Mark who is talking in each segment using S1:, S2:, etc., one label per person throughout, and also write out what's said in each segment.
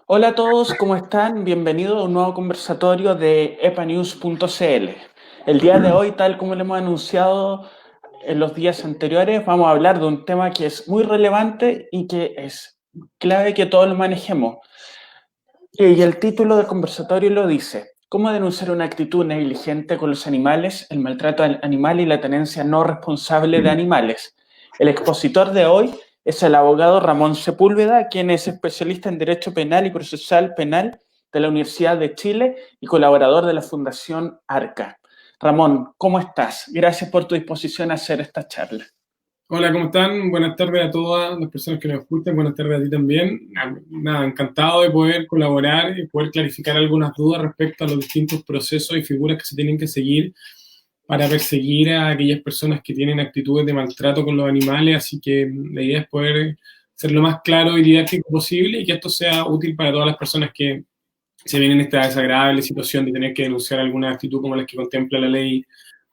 S1: Hola a todos, ¿cómo están? Bienvenidos a un nuevo conversatorio de epanews.cl. El día de hoy, tal como lo hemos anunciado en los días anteriores, vamos a hablar de un tema que es muy relevante y que es clave que todos lo manejemos. Y el título del conversatorio lo dice: ¿Cómo denunciar una actitud negligente con los animales, el maltrato animal y la tenencia no responsable de animales? El expositor de hoy es el abogado Ramón Sepúlveda, quien es especialista en Derecho Penal y Procesal Penal de la Universidad de Chile y colaborador de la Fundación ARCA. Ramón, ¿cómo estás? Gracias por tu disposición a hacer esta charla.
S2: Hola, ¿cómo están? Buenas tardes a todas las personas que nos escuchan, buenas tardes a ti también. Nada, encantado de poder colaborar y poder clarificar algunas dudas respecto a los distintos procesos y figuras que se tienen que seguir para perseguir a aquellas personas que tienen actitudes de maltrato con los animales, así que la idea es poder ser lo más claro y didáctico posible y que esto sea útil para todas las personas que se ven en esta desagradable situación de tener que denunciar alguna actitud como las que contempla la ley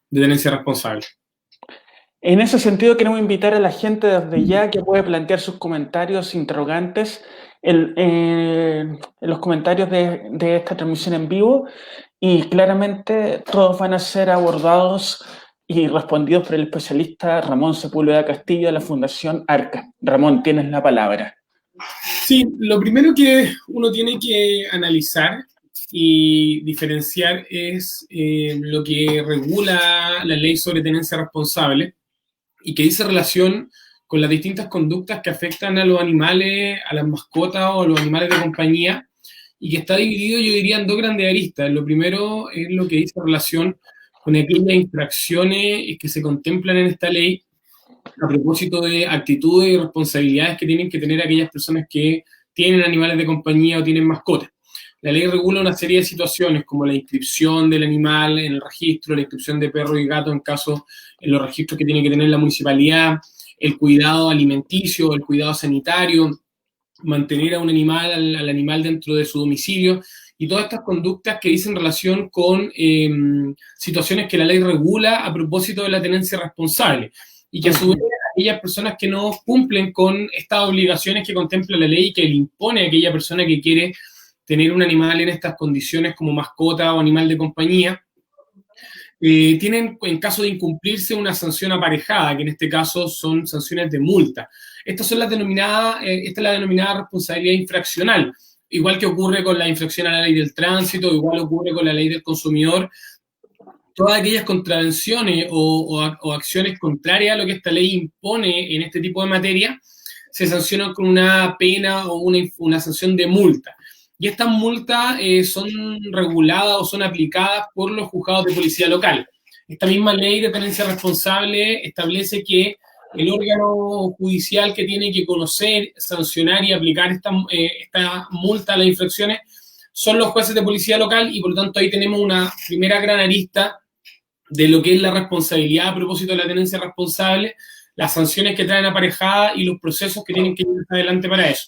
S2: de tenencia responsable.
S1: En ese sentido, queremos invitar a la gente desde ya que puede plantear sus comentarios, interrogantes en los comentarios de esta transmisión en vivo, y claramente todos van a ser abordados y respondidos por el especialista Ramón Sepúlveda Castillo de la Fundación ARCA. Ramón, tienes la palabra.
S2: Sí, lo primero que uno tiene que analizar y diferenciar es lo que regula la ley sobre tenencia responsable y que dice relación con las distintas conductas que afectan a los animales, a las mascotas o a los animales de compañía, y que está dividido, yo diría, en dos grandes aristas. Lo primero es lo que dice relación con aquellas infracciones que se contemplan en esta ley a propósito de actitudes y responsabilidades que tienen que tener aquellas personas que tienen animales de compañía o tienen mascotas. La ley regula una serie de situaciones como la inscripción del animal en el registro, la inscripción de perro y gato en caso en los registros que tiene que tener la municipalidad, el cuidado alimenticio, el cuidado sanitario, mantener a un animal, al animal dentro de su domicilio, y todas estas conductas que dicen relación con situaciones que la ley regula a propósito de la tenencia responsable, y que a su vez aquellas personas que no cumplen con estas obligaciones que contempla la ley y que le impone a aquella persona que quiere tener un animal en estas condiciones como mascota o animal de compañía, tienen, en caso de incumplirse, una sanción aparejada, que en este caso son sanciones de multa. Estas son las denominadas, esta es la denominada responsabilidad infraccional, igual que ocurre con la infracción a la ley del tránsito, igual ocurre con la ley del consumidor. Todas aquellas contravenciones o acciones contrarias a lo que esta ley impone en este tipo de materia se sancionan con una pena o una sanción de multa. Y estas multas son reguladas o son aplicadas por los juzgados de policía local. Esta misma ley de tenencia responsable establece que el órgano judicial que tiene que conocer, sancionar y aplicar esta multa a las infracciones son los jueces de policía local, y por lo tanto ahí tenemos una primera gran arista de lo que es la responsabilidad a propósito de la tenencia responsable, las sanciones que traen aparejadas y los procesos que tienen que ir adelante para eso.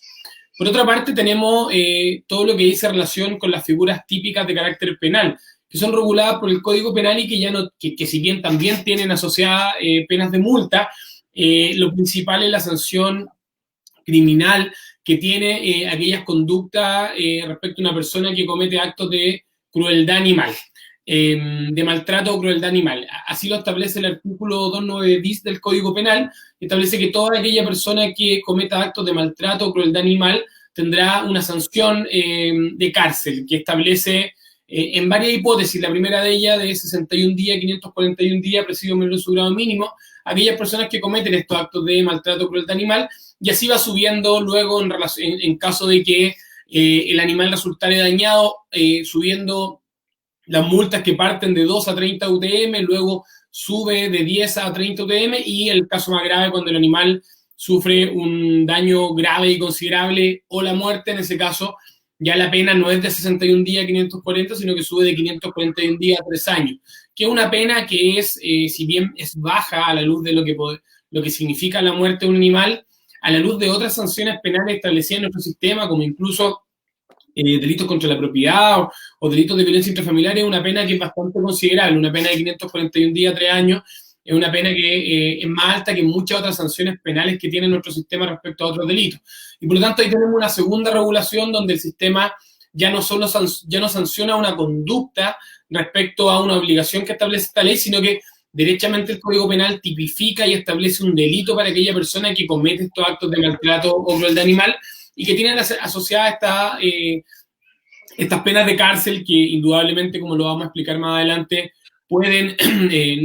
S2: Por otra parte, tenemos todo lo que dice relación con las figuras típicas de carácter penal, que son reguladas por el Código Penal y que ya no, que si bien también tienen asociadas penas de multa, lo principal es la sanción criminal que tiene aquellas conductas respecto a una persona que comete actos de crueldad animal, de maltrato o crueldad animal. Así lo establece el artículo 29 bis del Código Penal, que establece que toda aquella persona que cometa actos de maltrato o crueldad animal tendrá una sanción de cárcel, que establece en varias hipótesis. La primera de ellas de 61 días, 541 días, presidio menor en su grado mínimo, aquellas personas que cometen estos actos de maltrato o crueldad animal, y así va subiendo luego en caso de que el animal resultare dañado, subiendo las multas que parten de 2 a 30 UTM, luego sube de 10 a 30 UTM, y el caso más grave cuando el animal sufre un daño grave y considerable o la muerte. En ese caso ya la pena no es de 61 días a 540, sino que sube de 541 días a 3 años, que es una pena que es, si bien es baja a la luz de lo que significa la muerte de un animal, a la luz de otras sanciones penales establecidas en nuestro sistema, como incluso delitos contra la propiedad o delitos de violencia intrafamiliar, es una pena que es bastante considerable, una pena de 541 días, 3 años, es una pena que es más alta que muchas otras sanciones penales que tiene nuestro sistema respecto a otros delitos. Y por lo tanto ahí tenemos una segunda regulación donde el sistema ya no sanciona una conducta respecto a una obligación que establece esta ley, sino que derechamente el Código Penal tipifica y establece un delito para aquella persona que comete estos actos de maltrato o crueldad animal y que tienen asociadas estas penas de cárcel que indudablemente, como lo vamos a explicar más adelante, pueden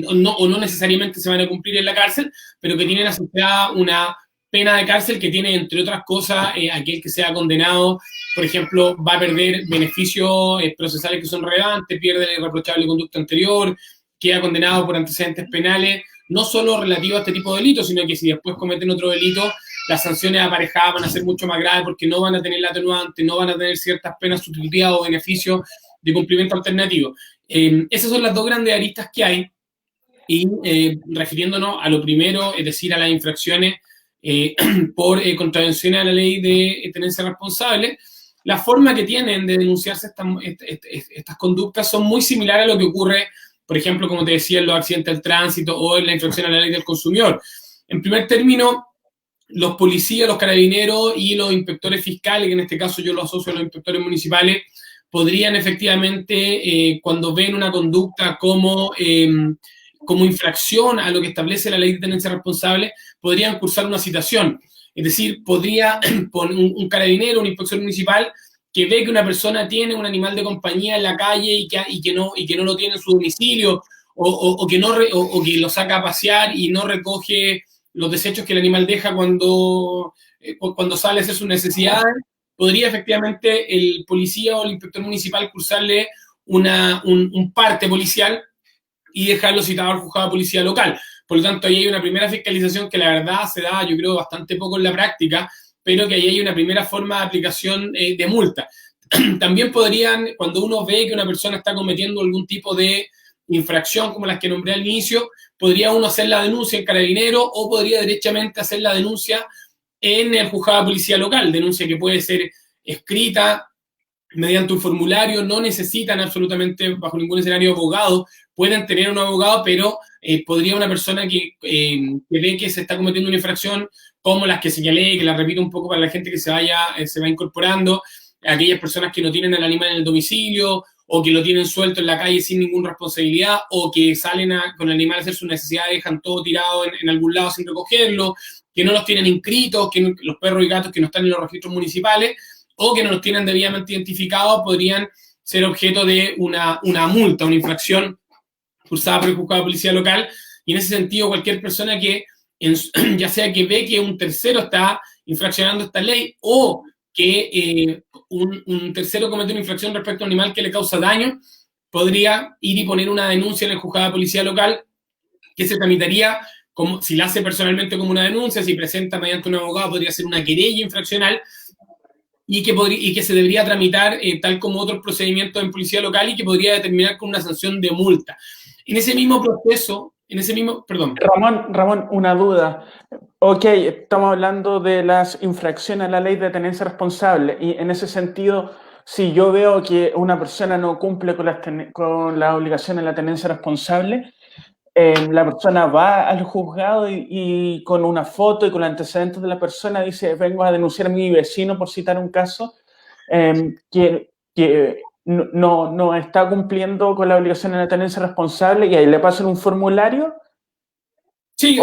S2: o no necesariamente se van a cumplir en la cárcel, pero que tienen asociada una pena de cárcel que tiene, entre otras cosas, aquel que sea condenado, por ejemplo, va a perder beneficios procesales que son relevantes, pierde la irreprochable conducta anterior, queda condenado por antecedentes penales, no solo relativos a este tipo de delitos, sino que si después cometen otro delito, las sanciones aparejadas van a ser mucho más graves porque no van a tener la atenuante, no van a tener ciertas penas sustitutivas o beneficios de cumplimiento alternativo. Esas son las dos grandes aristas que hay. Y refiriéndonos a lo primero, es decir, a las infracciones por contravención a la ley de tenencia responsable, la forma que tienen de denunciarse estas conductas son muy similares a lo que ocurre, por ejemplo, como te decía, en los accidentes del tránsito o en la infracción a la ley del consumidor. En primer término, los policías, los carabineros y los inspectores fiscales, que en este caso yo lo asocio a los inspectores municipales, podrían efectivamente, cuando ven una conducta como infracción a lo que establece la ley de tenencia responsable, podrían cursar una citación. Es decir, podría un carabinero, un inspector municipal, que ve que una persona tiene un animal de compañía en la calle y que no lo tiene en su domicilio, o que lo saca a pasear y no recoge los desechos que el animal deja cuando sale a hacer sus necesidades, podría efectivamente el policía o el inspector municipal cursarle un parte policial y dejarlo citado al juzgado de policía local. Por lo tanto, ahí hay una primera fiscalización que la verdad se da, yo creo, bastante poco en la práctica, pero que ahí hay una primera forma de aplicación de multa. También podrían, cuando uno ve que una persona está cometiendo algún tipo de infracción, como las que nombré al inicio, podría uno hacer la denuncia en carabinero o podría derechamente hacer la denuncia en el juzgado de policía local, denuncia que puede ser escrita mediante un formulario, no necesitan absolutamente bajo ningún escenario abogado, pueden tener un abogado, pero podría una persona que ve que se está cometiendo una infracción, como las que señalé, que las repito un poco para la gente que se va incorporando, aquellas personas que no tienen al animal en el domicilio, o que lo tienen suelto en la calle sin ninguna responsabilidad, o que salen con el animal a hacer sus necesidades, dejan todo tirado en algún lado sin recogerlo, que no los tienen inscritos, que los perros y gatos que no están en los registros municipales, o que no los tienen debidamente identificados, podrían ser objeto de una multa, una infracción cursada por el juzgado de policía local. Y en ese sentido, cualquier persona que, ya sea que ve que un tercero está infraccionando esta ley o que un tercero comete una infracción respecto a un animal que le causa daño, podría ir y poner una denuncia en el juzgado de policía local que se tramitaría, como si la hace personalmente como una denuncia, si presenta mediante un abogado, podría ser una querella infraccional y que se debería tramitar tal como otros procedimientos en policía local y que podría determinar con una sanción de multa. En ese mismo proceso, perdón.
S1: Ramón, una duda. Ok, estamos hablando de las infracciones a la ley de tenencia responsable y en ese sentido, si yo veo que una persona no cumple con las obligaciones de la tenencia responsable, la persona va al juzgado y con una foto y con los antecedentes de la persona dice, vengo a denunciar a mi vecino por citar un caso, que no está cumpliendo con la obligación de la tenencia responsable y ahí le pasan un formulario.
S2: Sí,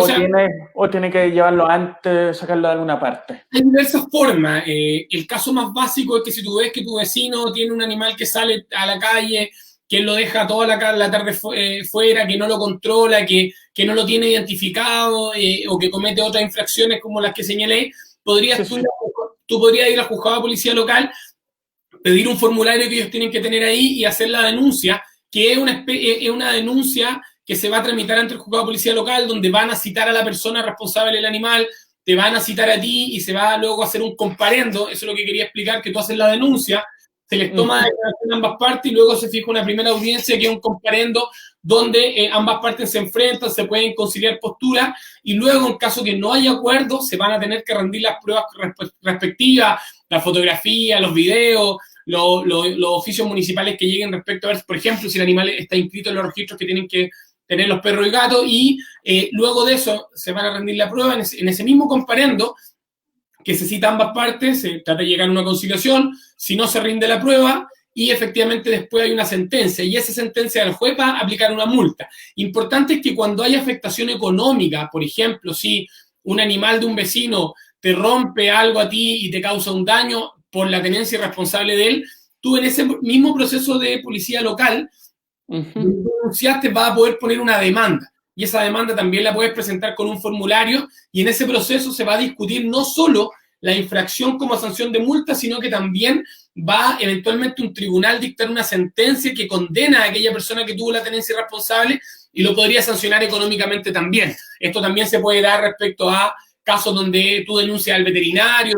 S1: o tiene que llevarlo antes, sacarlo de alguna parte.
S2: Hay diversas formas. El caso más básico es que si tú ves que tu vecino tiene un animal que sale a la calle, que lo deja toda la tarde fuera, que no lo controla, que no lo tiene identificado o que comete otras infracciones como las que señalé, tú podrías ir al juzgado de policía local, pedir un formulario que ellos tienen que tener ahí y hacer la denuncia, que es una denuncia que se va a tramitar ante el juzgado de policía local, donde van a citar a la persona responsable del animal, te van a citar a ti y se va luego a hacer un comparendo. Eso es lo que quería explicar, que tú haces la denuncia, se les toma declaración a ambas partes y luego se fija una primera audiencia que es un comparendo donde ambas partes se enfrentan, se pueden conciliar posturas y luego en caso que no haya acuerdo se van a tener que rendir las pruebas respectivas, la fotografía, los videos, los oficios municipales que lleguen respecto a ver, por ejemplo, si el animal está inscrito en los registros que tienen que tener los perros y gatos, y luego de eso se van a rendir la prueba en ese mismo comparendo, que se cita ambas partes, se trata de llegar a una conciliación, si no se rinde la prueba, y efectivamente después hay una sentencia, y esa sentencia del juez va a aplicar una multa. Importante es que cuando hay afectación económica, por ejemplo, si un animal de un vecino te rompe algo a ti y te causa un daño por la tenencia irresponsable de él, tú en ese mismo proceso de policía local, tú denunciaste, vas a poder poner una demanda. Y esa demanda también la puedes presentar con un formulario, y en ese proceso se va a discutir no solo la infracción como sanción de multa, sino que también va eventualmente un tribunal a dictar una sentencia que condena a aquella persona que tuvo la tenencia irresponsable y lo podría sancionar económicamente también. Esto también se puede dar respecto a casos donde tú denuncias al veterinario,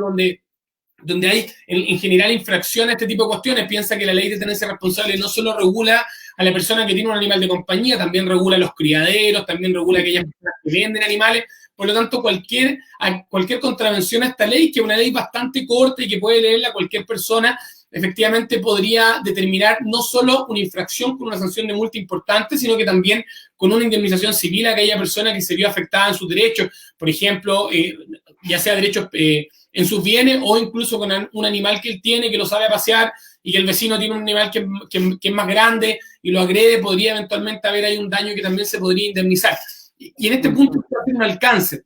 S2: donde hay en general infracción a este tipo de cuestiones. Piensa que la ley de tenencia responsable no solo regula a la persona que tiene un animal de compañía, también regula a los criaderos, también regula a aquellas personas que venden animales. Por lo tanto, cualquier contravención a esta ley, que es una ley bastante corta y que puede leerla cualquier persona, efectivamente podría determinar no solo una infracción con una sanción de multa importante, sino que también con una indemnización civil a aquella persona que se vio afectada en sus derechos, por ejemplo, ya sea derechos en sus bienes o incluso con un animal que él tiene, que lo sabe pasear, y que el vecino tiene un animal que es más grande y lo agrede, podría eventualmente haber ahí un daño que también se podría indemnizar. Y en este punto hace un alcance.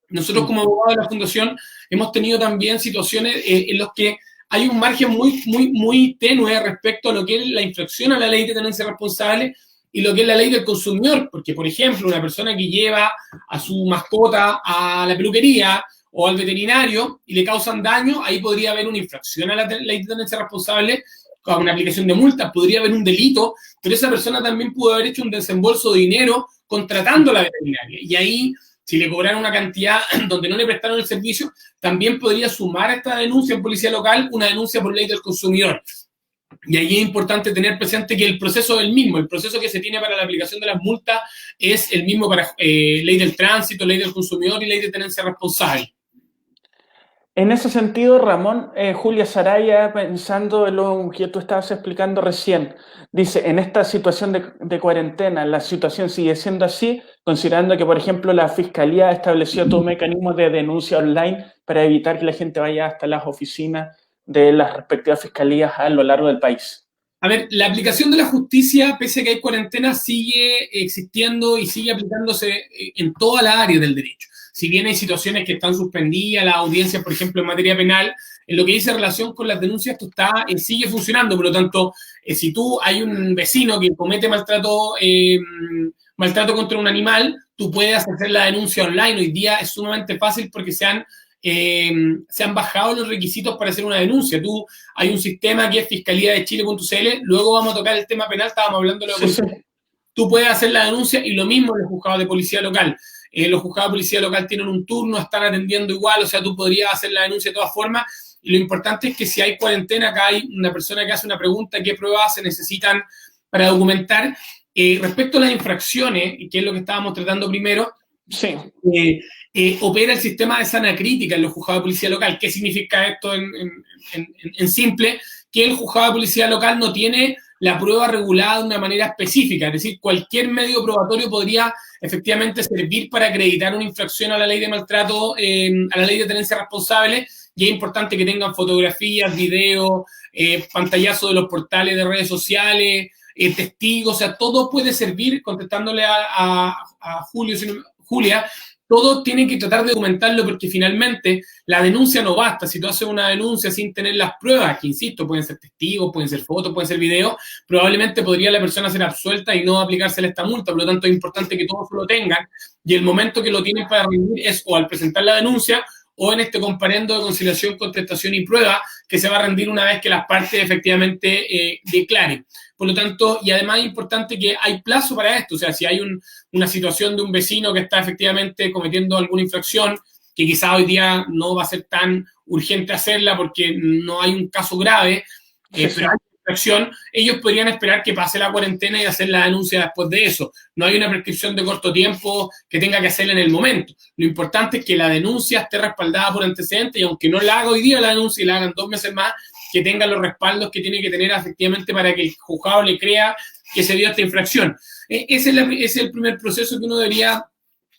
S2: Nosotros como abogados de la Fundación hemos tenido también situaciones en las que hay un margen muy tenue respecto a lo que es la infracción a la ley de tenencia responsable y lo que es la ley del consumidor, porque, por ejemplo, una persona que lleva a su mascota a la peluquería o al veterinario y le causan daño, ahí podría haber una infracción a la ley de tenencia responsable con una aplicación de multas, podría haber un delito, pero esa persona también pudo haber hecho un desembolso de dinero contratando a la veterinaria, y ahí, si le cobraron una cantidad donde no le prestaron el servicio, también podría sumar a esta denuncia en policía local una denuncia por ley del consumidor. Y ahí es importante tener presente que el proceso es el mismo, el proceso que se tiene para la aplicación de las multas es el mismo para ley del tránsito, ley del consumidor y ley de tenencia responsable.
S1: En ese sentido, Ramón, Julia Saraya, pensando en lo que tú estabas explicando recién, dice, en esta situación de cuarentena, la situación sigue siendo así, considerando que, por ejemplo, la Fiscalía estableció todo un mecanismo de denuncia online para evitar que la gente vaya hasta las oficinas de las respectivas fiscalías a lo largo del país.
S2: A ver, la aplicación de la justicia, pese a que hay cuarentena, sigue existiendo y sigue aplicándose en toda la área del derecho. Si bien hay situaciones que están suspendidas, las audiencias, por ejemplo, en materia penal, en lo que dice relación con las denuncias, esto sigue funcionando. Por lo tanto, si tú hay un vecino que comete maltrato contra un animal, tú puedes hacer la denuncia online. Hoy día es sumamente fácil porque se han bajado los requisitos para hacer una denuncia. Hay un sistema que es fiscaliadechile.cl, luego vamos a tocar el tema penal, estábamos hablando de lo que tú puedes hacer la denuncia, y lo mismo en los juzgados de policía local. Los juzgados de policía local tienen un turno, están atendiendo igual, o sea, tú podrías hacer la denuncia de todas formas, y lo importante es que si hay cuarentena, acá hay una persona que hace una pregunta, ¿qué pruebas se necesitan para documentar? Respecto a las infracciones, que es lo que estábamos tratando primero,
S1: sí.
S2: Opera el sistema de sana crítica en los juzgados de policía local. ¿Qué significa esto en simple? Que el juzgado de policía local no tiene la prueba regulada de una manera específica, es decir, cualquier medio probatorio podría efectivamente servir para acreditar una infracción a la ley de maltrato, a la ley de tenencia responsable, y es importante que tengan fotografías, videos, pantallazos de los portales de redes sociales, testigos, o sea, todo puede servir, contestándole a Julia, todo tiene que tratar de documentarlo, porque finalmente la denuncia no basta. Si tú haces una denuncia sin tener las pruebas, que insisto, pueden ser testigos, pueden ser fotos, pueden ser videos, probablemente podría la persona ser absuelta y no aplicársele esta multa. Por lo tanto, es importante que todos lo tengan, y el momento que lo tienen para rendir es o al presentar la denuncia o en este comparendo de conciliación, contestación y prueba, que se va a rendir una vez que las partes efectivamente declaren. Por lo tanto, y además es importante que hay plazo para esto, o sea, si hay una situación de un vecino que está efectivamente cometiendo alguna infracción, que quizá hoy día no va a ser tan urgente hacerla porque no hay un caso grave, pero hay infracción, ellos podrían esperar que pase la cuarentena y hacer la denuncia después de eso. No hay una prescripción de corto tiempo que tenga que hacerla en el momento. Lo importante es que la denuncia esté respaldada por antecedentes, y aunque no la haga hoy día la denuncia y la hagan 2 meses más, que tenga los respaldos que tiene que tener efectivamente para que el juzgado le crea que se dio a esta infracción. Ese es el primer proceso que uno debería,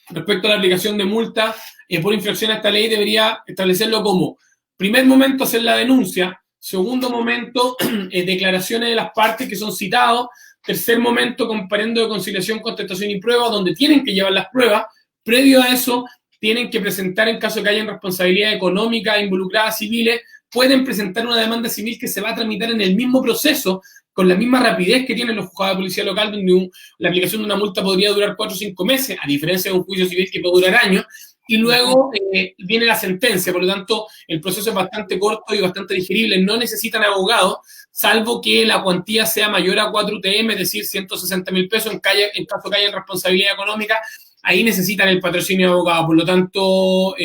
S2: respecto a la aplicación de multa por infracción a esta ley, debería establecerlo como: primer momento, hacer la denuncia; segundo momento, declaraciones de las partes que son citados; tercer momento, comparendo de conciliación, contestación y prueba, donde tienen que llevar las pruebas; previo a eso, tienen que presentar, en caso que hayan responsabilidad económica involucradas civiles, pueden presentar una demanda civil que se va a tramitar en el mismo proceso, con la misma rapidez que tienen los juzgados de policía local, donde la aplicación de una multa podría durar 4 o 5 meses, a diferencia de un juicio civil que puede durar años, y luego viene la sentencia. Por lo tanto, el proceso es bastante corto y bastante digerible. No necesitan abogados, salvo que la cuantía sea mayor a 4 UTM, es decir, 160.000 pesos en caso que haya responsabilidad económica. Ahí necesitan el patrocinio de abogado. Por lo tanto,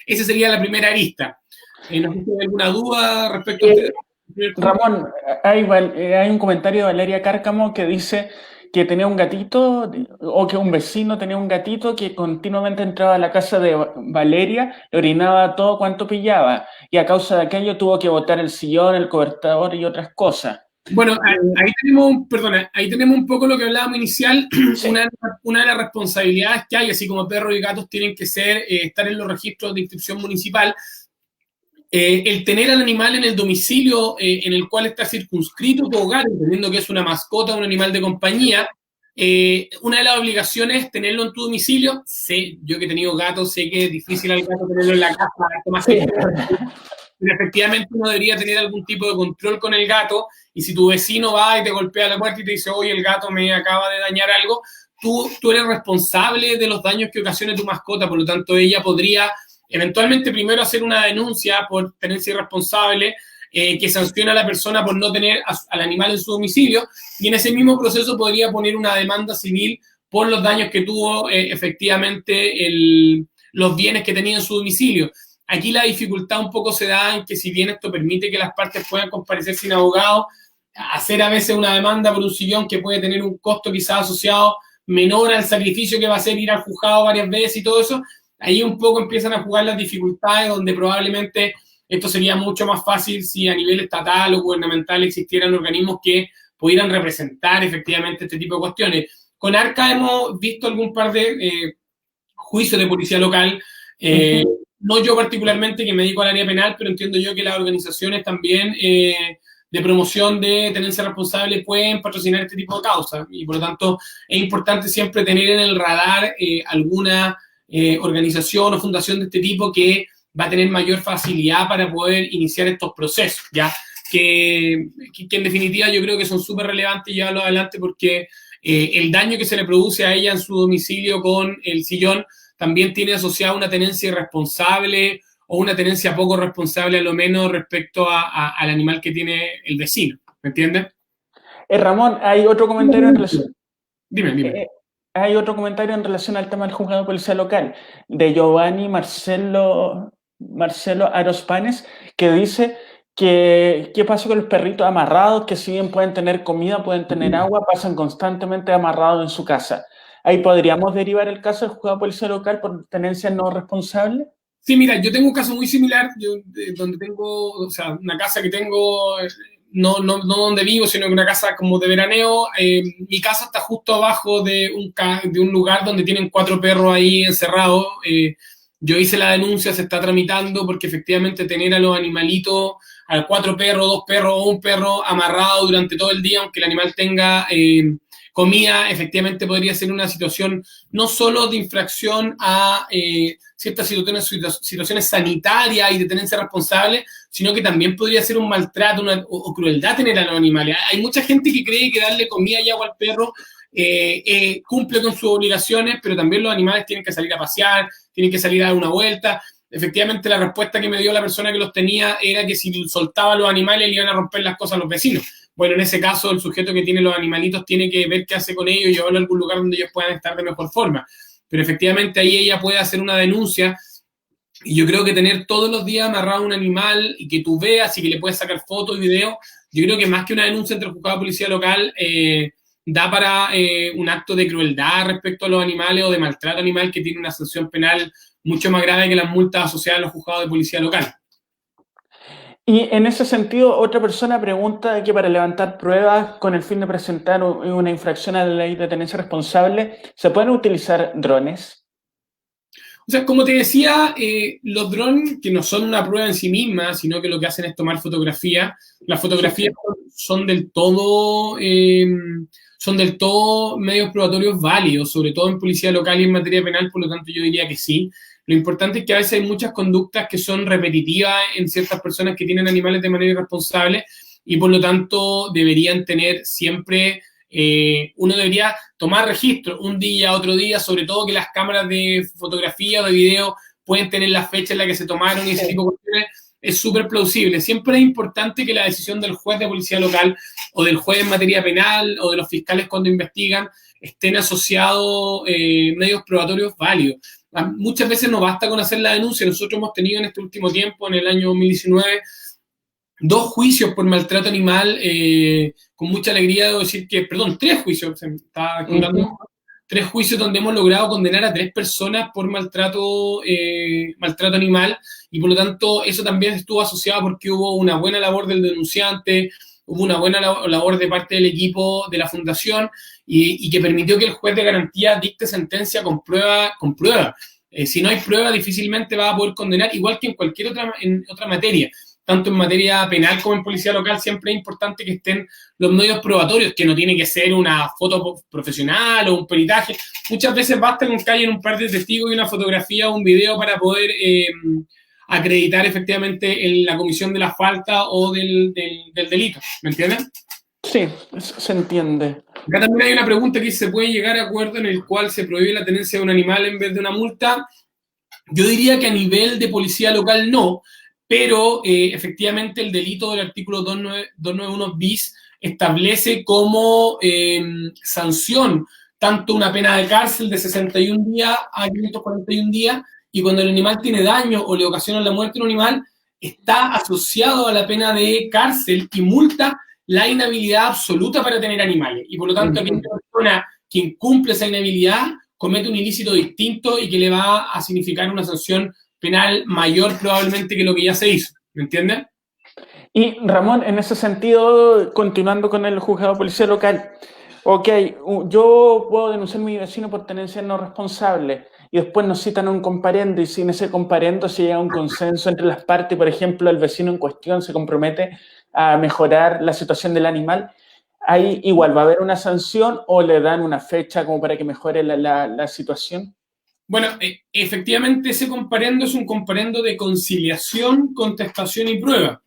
S2: esa sería la primera arista. No sé si hay alguna duda respecto a este.
S1: Ramón, hay un comentario de Valeria Cárcamo que dice que tenía un gatito, o que un vecino tenía un gatito que continuamente entraba a la casa de Valeria, le orinaba todo cuanto pillaba, y a causa de aquello tuvo que botar el sillón, el cobertor y otras cosas.
S2: Bueno, ahí tenemos un poco lo que hablábamos inicial. Sí. Una de las responsabilidades que hay, así como perros y gatos tienen que ser, estar en los registros de inscripción municipal, el tener al animal en el domicilio en el cual está circunscrito tu hogar, entendiendo que es una mascota, un animal de compañía. Una de las obligaciones es tenerlo en tu domicilio. Yo que he tenido gatos, sé que es difícil al gato tenerlo en la casa, pero efectivamente uno debería tener algún tipo de control con el gato, y si tu vecino va y te golpea la puerta y te dice: oye, el gato me acaba de dañar algo, tú eres responsable de los daños que ocasione tu mascota. Por lo tanto, ella podría eventualmente primero hacer una denuncia por tenencia irresponsable, que sanciona a la persona por no tener al animal en su domicilio, y en ese mismo proceso podría poner una demanda civil por los daños que tuvo efectivamente los bienes que tenía en su domicilio. Aquí la dificultad un poco se da en que, si bien esto permite que las partes puedan comparecer sin abogado, hacer a veces una demanda por un sillón que puede tener un costo quizás asociado menor al sacrificio que va a ser ir al juzgado varias veces y todo eso, ahí un poco empiezan a jugar las dificultades, donde probablemente esto sería mucho más fácil si a nivel estatal o gubernamental existieran organismos que pudieran representar efectivamente este tipo de cuestiones. Con ARCA hemos visto algún par de juicios de policía local. No yo particularmente, que me dedico al área penal, pero entiendo yo que las organizaciones también de promoción de tenencia responsable pueden patrocinar este tipo de causas, y por lo tanto es importante siempre tener en el radar alguna organización o fundación de este tipo que va a tener mayor facilidad para poder iniciar estos procesos, ¿ya? Que en definitiva yo creo que son súper relevantes llevarlo adelante, porque el daño que se le produce a ella en su domicilio con el sillón también tiene asociada una tenencia irresponsable o una tenencia poco responsable, a lo menos, respecto al animal que tiene el vecino. ¿Me entiendes?
S1: Ramón, hay otro comentario en relación.
S2: Dime.
S1: Hay otro comentario en relación al tema del juzgado de policía local, de Giovanni Marcelo Arospanes, que dice que qué pasa con los perritos amarrados, que si bien pueden tener comida, pueden tener agua, pasan constantemente amarrados en su casa. ¿Ahí podríamos derivar el caso del juzgado de policía local por tenencia no responsable?
S2: Sí, mira, yo tengo un caso muy similar, donde tengo, o sea, una casa que tengo, no donde vivo, sino que una casa como de veraneo. Mi casa está justo abajo de un lugar donde tienen 4 perros ahí encerrados. Yo hice la denuncia, se está tramitando, porque efectivamente tener a los animalitos, a 4 perros, 2 perros o un perro amarrado durante todo el día, aunque el animal tenga comida, efectivamente podría ser una situación no solo de infracción a ciertas situaciones sanitarias y de tenencia responsable, sino que también podría ser un maltrato o crueldad tener a los animales. Hay mucha gente que cree que darle comida y agua al perro cumple con sus obligaciones, pero también los animales tienen que salir a pasear, tienen que salir a dar una vuelta. Efectivamente, la respuesta que me dio la persona que los tenía era que si soltaba a los animales le iban a romper las cosas a los vecinos. Bueno, en ese caso, el sujeto que tiene los animalitos tiene que ver qué hace con ellos y llevarlo a algún lugar donde ellos puedan estar de mejor forma. Pero efectivamente ahí ella puede hacer una denuncia, y yo creo que tener todos los días amarrado un animal y que tú veas y que le puedes sacar fotos y videos, yo creo que más que una denuncia entre el juzgado de policía local, da para un acto de crueldad respecto a los animales o de maltrato animal, que tiene una sanción penal mucho más grave que las multas asociadas a los juzgados de policía local.
S1: Y en ese sentido, otra persona pregunta que para levantar pruebas con el fin de presentar una infracción a la ley de tenencia responsable, ¿se pueden utilizar drones?
S2: O sea, como te decía, los drones, que no son una prueba en sí misma, sino que lo que hacen es tomar fotografías, las
S1: Sí,
S2: fotografías
S1: sí.
S2: son del todo medios probatorios válidos, sobre todo en policía local y en materia penal, por lo tanto yo diría que sí. Lo importante es que a veces hay muchas conductas que son repetitivas en ciertas personas que tienen animales de manera irresponsable y por lo tanto deberían tener siempre, uno debería tomar registro un día, otro día, sobre todo que las cámaras de fotografía o de video pueden tener la fecha en la que se tomaron y ese
S1: Sí.
S2: tipo de cuestiones, es súper plausible. Siempre es importante que la decisión del juez de policía local o del juez en materia penal o de los fiscales cuando investigan estén asociados medios probatorios válidos. Muchas veces no basta con hacer la denuncia. Nosotros hemos tenido en este último tiempo, en el año 2019, dos juicios por maltrato animal, con mucha alegría debo decir que, perdón, tres juicios, se me estaba equivocando,
S1: Ujú.
S2: tres juicios donde hemos logrado condenar a tres personas por maltrato animal y por lo tanto eso también estuvo asociado porque hubo una buena labor del denunciante, hubo una buena labor de parte del equipo de la fundación y que permitió que el juez de garantía dicte sentencia con prueba. Con prueba. Si no hay prueba, difícilmente va a poder condenar, igual que en cualquier otra materia tanto en materia penal como en policía local, siempre es importante que estén los medios probatorios, que no tiene que ser una foto profesional o un peritaje. Muchas veces basta con que haya un par de testigos y una fotografía o un video para poder acreditar efectivamente en la comisión de la falta o del delito. ¿Me entienden?
S1: Sí, se entiende.
S2: Acá también hay una pregunta que ¿se puede llegar a acuerdo en el cual se prohíbe la tenencia de un animal en vez de una multa? Yo diría que a nivel de policía local no, pero efectivamente el delito del artículo 291 bis establece como sanción tanto una pena de cárcel de 61 días a 541 días y cuando el animal tiene daño o le ocasiona la muerte a un animal, está asociado a la pena de cárcel y multa la inhabilidad absoluta para tener animales. Y por lo tanto, aquella
S1: Ujú.
S2: persona que incumple esa inhabilidad comete un ilícito distinto y que le va a significar una sanción penal mayor probablemente que lo que ya se hizo. ¿Me entiendes?
S1: Y Ramón, en ese sentido, continuando con el juzgado de policía local, ok, yo puedo denunciar a mi vecino por tenencia no responsable y después nos citan a un comparendo y si en ese comparendo se llega a un consenso entre las partes, por ejemplo, el vecino en cuestión se compromete a mejorar la situación del animal, ahí igual va a haber una sanción o le dan una fecha como para que mejore la situación.
S2: Bueno, efectivamente ese comparendo es un comparendo de conciliación, contestación y prueba.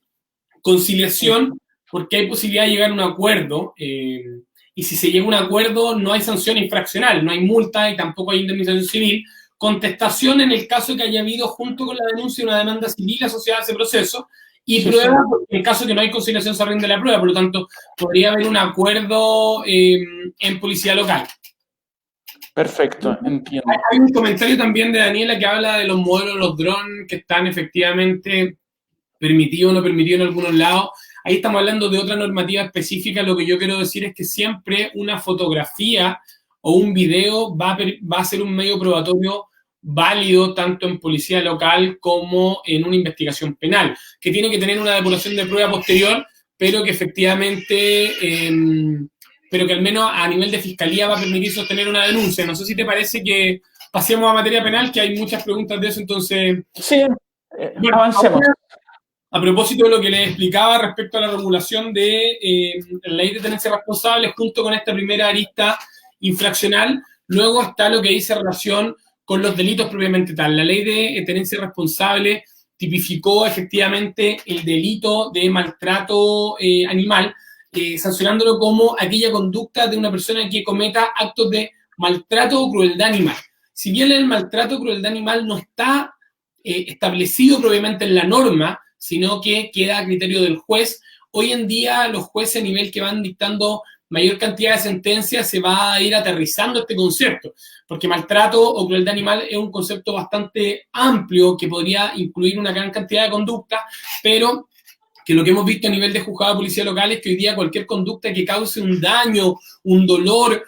S2: Conciliación, porque hay posibilidad de llegar a un acuerdo, y si se llega a un acuerdo no hay sanción infraccional, no hay multa y tampoco hay indemnización civil. Contestación en el caso que haya habido junto con la denuncia una demanda civil asociada a ese proceso, y
S1: Sí, sí,
S2: prueba en el caso que no hay conciliación se rinde la prueba, por lo tanto podría haber un acuerdo en policía local.
S1: perfecto, entiendo.
S2: Hay un comentario también de Daniela que habla de los modelos de los drones que están efectivamente permitido o no permitido en algunos lados. Ahí estamos hablando de otra normativa específica. Lo que yo quiero decir es que siempre una fotografía o un video va a ser un medio probatorio válido tanto en policía local como en una investigación penal, que tiene que tener una depuración de prueba posterior, pero que efectivamente, pero que al menos a nivel de fiscalía va a permitir sostener una denuncia. No sé si te parece que pasemos a materia penal, que hay muchas preguntas de eso, entonces,
S1: Sí,
S2: bueno,
S1: avancemos.
S2: ahora a propósito de lo que les explicaba respecto a la regulación de la ley de tenencia responsable junto con esta primera arista infraccional, luego está lo que dice relación con los delitos propiamente tal. La ley de tenencia responsable tipificó efectivamente el delito de maltrato animal, sancionándolo como aquella conducta de una persona que cometa actos de maltrato o crueldad animal. Si bien el maltrato o crueldad animal no está establecido propiamente en la norma, sino que queda a criterio del juez. Hoy en día los jueces a nivel que van dictando mayor cantidad de sentencias se va a ir aterrizando este concepto, porque maltrato o crueldad animal es un concepto bastante amplio que podría incluir una gran cantidad de conductas, pero que lo que hemos visto a nivel de juzgado de policía local es que hoy día cualquier conducta que cause un daño, un dolor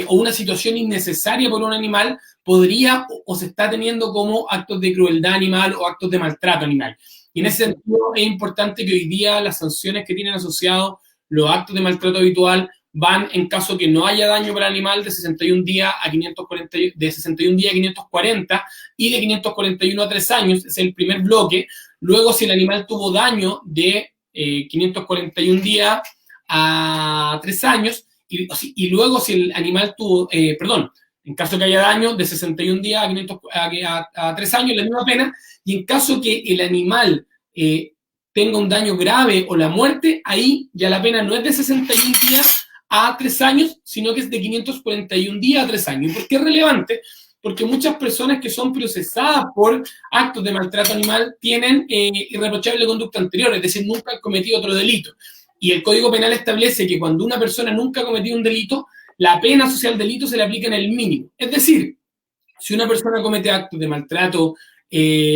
S2: o una situación innecesaria por un animal podría o se está teniendo como actos de crueldad animal o actos de maltrato animal. Y en ese sentido es importante que hoy día las sanciones que tienen asociados los actos de maltrato habitual van, en caso que no haya daño para el animal, de 61 días a 540, de 61 días a 540 y de 541 a 3 años, es el primer bloque. Luego, si el animal tuvo daño de 541 días a 3 años, y luego si el animal tuvo, en caso que haya daño, de 61 días a 3 años, la misma pena, y en caso que el animal tenga un daño grave o la muerte, ahí ya la pena no es de 61 días a 3 años, sino que es de 541 días a 3 años. ¿Y por qué es relevante? Porque muchas personas que son procesadas por actos de maltrato animal tienen irreprochable conducta anterior, es decir, nunca han cometido otro delito. Y el Código Penal establece que cuando una persona nunca ha cometido un delito, la pena asociada al delito se le aplica en el mínimo. Es decir, si una persona comete actos de maltrato